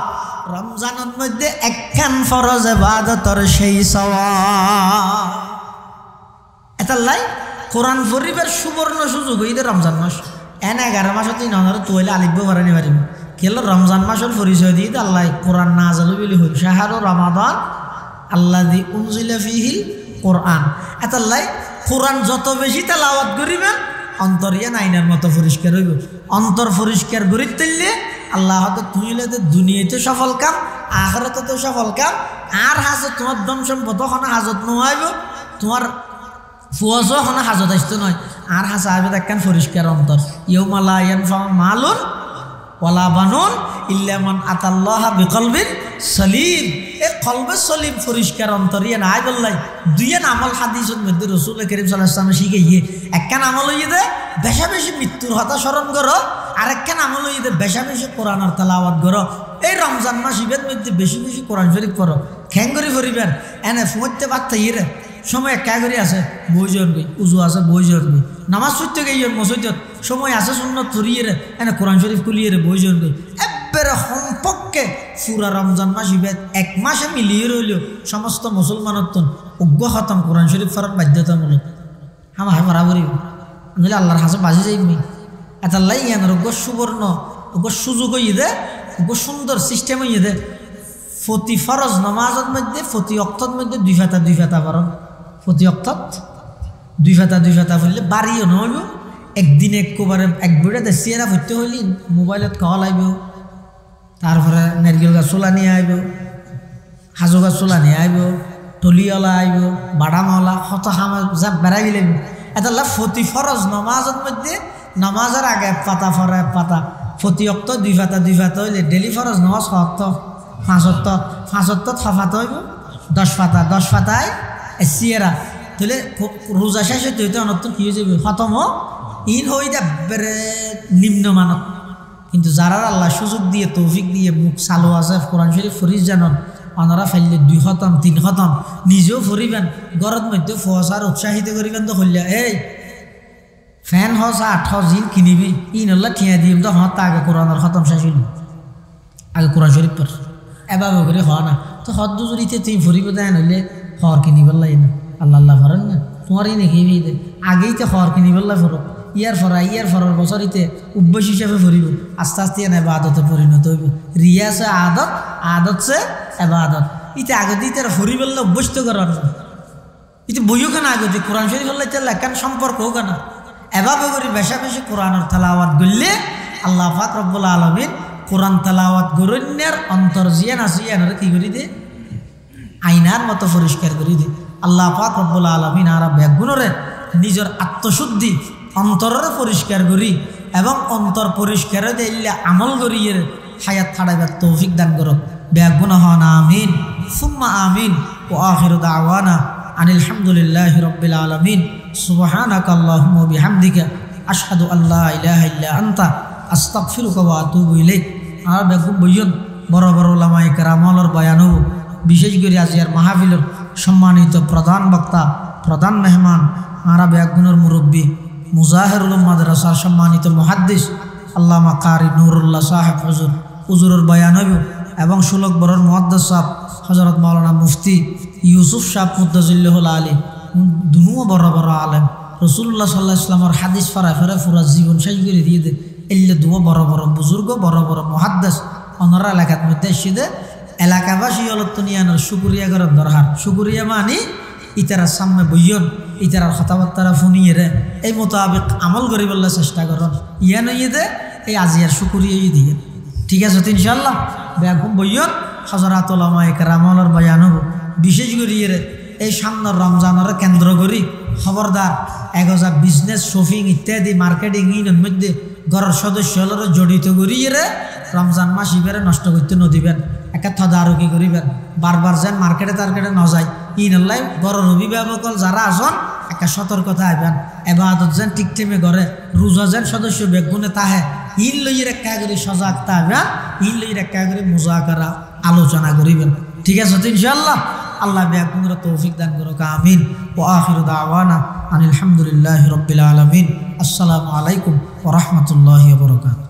রমজানের মধ্যে একখান ফরজ ইবাদতের সেই সওয়াব এতাল্লাই কোরআন পড়িবার সুবর্ণ সুযোগ হইতে রমজান মাস 11 মাসে ৩ তোলে আলিফ পারেনি পারিব কেল রমজান মাসের পরিচয় দিয়ে আল্লাহ কোরআন নাযিল বলি হই শাহরু রমাদান আল্লাযী উনজিলা ফীহিল কোরআন এতাল্লাই কোরআন যত বেশি তেলাওয়াত করিবেন অন্তরিয়া নাইনার মতো পরিষ্কার হইব অন্তর পরিষ্কার করি তুললে আল্লাহ হয়তো তুইলে দুনিয়াতে সফল কাম আখিরাতে তো সফল কাম আর হাজত তোমার ধন সম্পদ ওখানে হাজত নোয়াইব তোমার ফুয়াজও ওখানে হাজত আসতে নয় আর হাসা আইবে একখান পরিষ্কার অন্তর ইয়াউমা লা ইয়ানফাউ মালুন ওয়ালা বানুন ইল্লা মান আতাল্লাহা বিকলবিন সলিম এ কলবে সলিম পরিষ্কার অন্তরিয়া নাই বললাই দুইয়েন আমল হাদিসের মধ্যে রাসূল করিম সাল্লাল্লাহু আলাইহি ওয়াসাল্লাম শিখাইয়ে একখান আমল হইয়ে দে বেশা বেশি মৃত্যুর কথা স্মরণ করো আর একখান আমল হইয়ে দে বেশা বেশি কোরআনের তেলাওয়াত করো এই রমজান মাস ইবের মধ্যে বেশি বেশি কোরআন শরীফ পড়ো খ্যাং করে পড়িবেন এনে ফুঁতে বার্তা ইয়ে সময় একা করে আছে বইজন গই উজু আছে বইজন গই নামাজ পড়তে গিয়ে মসজিদত সময় আছে সুন্নত ধরিয়ে এনে কোরআন শরীফ খুলিয়ে বইজন গই একবারে সম্পর্কে পুরা রমজান মাস ইবেদ এক মাসে মিলিয়ে রইল সমস্ত মুসলমানের তন অজ্ঞ খতম কোরআন শরীফ ফরার বাধ্যতামূলক আমার হাই বরাবরই নইলে আল্লাহর হাসে বাজি যাইবি এতাল্লাই ইয়ানোর অজ্ঞ সুবর্ণ অজ্ঞ সুযোগ হইয়ে দে অজ্ঞ সুন্দর সিস্টেম হইয়ে দে ফতি ফরজ নমাজের মধ্যে ফতি অক্তর মধ্যে দুই ফাতা পারো প্রতি অক্তত দুই ফাতা ফুললে বাড়িও নহইব একদিন একবারে এক বেড়াতে চেয়ারা ভরতে হইলি মোবাইলত খাওয়া লাগবে তারপরে নারকেল গাছ চোলা নিয়ে আইব হাজু গাছ চোলা নিয়ে আইব টলিওয়ালা আইব বাদামওয়ালা কত খামা যা বেড়াই গেলে এটা ফতি ফরজ নমাজের মধ্যে নমাজের আগে এক পাতা ফরে এক পাতা ফতি অক্ত দুই ফাতা হইলে ডেলি ফরজ নমাজ পাঁচত্ব ছফাত হইব 10 ফাতায় সিয়েরা তাহলে রোজা শেষ হইতে হইতে অনর্থন কি হয়ে যাবে খতম ইন হয়ে যাবে নিম্নমানত কিন্তু যারা আল্লাহ সুযোগ দিয়ে তৌফিক দিয়ে মুখ চালু আছে কোরআন শরীফ ফরিজ জানন ওনারা ফাইলে 2 খতম 3 খতম নিজেও ফরিবেন গরত মধ্যে ফসার উৎসাহিত করিবেন তো হইলা এই ফ্যান হস 8 জিন কিনিবি ইন আল্লাহ ঠিয়া দিম তো হত আগে কোরআনের খতম শেষ হইল আগে কোরআন শরীফ পড় এভাবে করে হওয়া না তো হদ দুজুরিতে তুই ফরিব দেয় নইলে খর কিনিবার লাগে না আল্লাহ ফরেন না তোমারই নাকি আগেই তো খর কিনিবার লাগে ফরক ইয়ার ফরার বছরিতে অভ্যাস হিসাবে ফরিব আস্তে আস্তে এনে আদতে পরিণত হইব রিয়া সে আদত সে আদত ইতে আগে দিয়ে তারা ফরিবার অভ্যস্ত করার ইতে বইও কেন আগে দিয়ে কোরআন শরীফ হল্লাই তাহলে কেন সম্পর্ক হোক না এভাবে করে বেশা বেশি কোরআনের তেলাওয়াত করলে আল্লাহ পাক রব্বুল আলামিন কোরআন তেলাওয়াত গরণ্যের অন্তর জিয়ান আছে ইয়ানের কি করি দে আইনার মতো পরিষ্কার করে দে আল্লাহ পাক রব্বুল আলামিন আর ব্যাগুণরে নিজের আত্মশুদ্ধি অন্তরের পরিষ্কার করি এবং অন্তর পরিষ্কার দিলে আমল করিয়ে হায়াত ছাড়াইবার তৌফিক দান করো ব্যাগুণ হন আমিন সুম্মা আমিন ও আখিরু দাওয়ানা আনিল হামদুলিল্লাহি রাব্বিল আলামিন। সুবহানাকা আল্লাহুম্মা বিহামদিকা আশহাদু আল্লা ইলাহা ইল্লা আনতা আস্তাগফিরুকা ওয়া আতুবু ইলাইক। আর বেগুন বইয়ন বড় বড় ওলামায়ে কেরামর বয়ান হব, বিশেষ করে আজিয়ার মাহফিলের সম্মানিত প্রধান বক্তা, প্রধান মেহমান আরা বেগুনের মুরব্বী মুজাহিরুল মাদ্রাসার সম্মানিত মুহাদ্দিস আল্লামা কারি নুরুল্লাহ সাহেব হুজুরের বয়ান হইব এবং সুলক বড়র মুহাদ্দিস সাহেব হযরত মাওলানা মুফতি ইউসুফ সাহেব মুদ্দাজিল্লাহুল আলী দুনুও বড় বড় আলেম রাসূলুল্লাহ সাল্লাল্লাহু আলাইহি ওয়াসাল্লামের হাদিস ফারা ফারা পুরা জীবন শেষ করে দিয়ে দে এল্লে দুও বড় বড় বুজুর্গ বড় বড় মুহাদ্দিস অনরা এলাকার মধ্যে এসে এলাকাবাসী অলত্তনিয়ানোর শুকুরিয়া করার দরকার। শুকুরিয়া মানি ইতারার সামনে বইয়ন, ইতারার কথাবার্তারা শুনিয়ে রে এই মোতাবেক আমল করিবার চেষ্টা করন। ইয়া নইয়ে দে এই আজিয়ার শুকুরিয়াই দিয়ে, ঠিক আছে তো ইনশাল্লাহ। বেগুন বইয়ন হযরত উলামায়ে কেরামর বয়ান হব, বিশেষ করিয়ে রে এই সামনের রমজানের কেন্দ্র করি খবরদার এগোজা বিজনেস শপিং ইত্যাদি মার্কেটিং ইনের মধ্যে ঘরের সদস্যরা জড়িত করিয়ে রে রমজান মাস ইবারে নষ্ট করতে নদিবেন, একটা তদারকি করিবেন, বারবার যেন মার্কেটে টার্কেটে ন যায়। ইনাল্লাই ঘরের অভিভাবক যারা আসন একটা সতর্কতা আইবেন, এবাদত যেন ঠিক টাইমে করে, রোজা যেন সদস্য বেগুনে তাহে ইন লইয়ের একটা করে সজাগ তাহবেন, ইন লইয়ের একটা করে মুজাকারা আলোচনা করিবেন, ঠিক আছে তো ইনশাআল্লাহ। আল্লাহ বেগুনের তৌফিক দান করুক, আমিন। ওয়া আখিরু দাওয়ানা আনিল হামদুলিল্লাহি রাব্বিল আলামিন। আসসালামু আলাইকুম ওয়া রাহমাতুল্লাহি ওয়া বারাকাতুহু।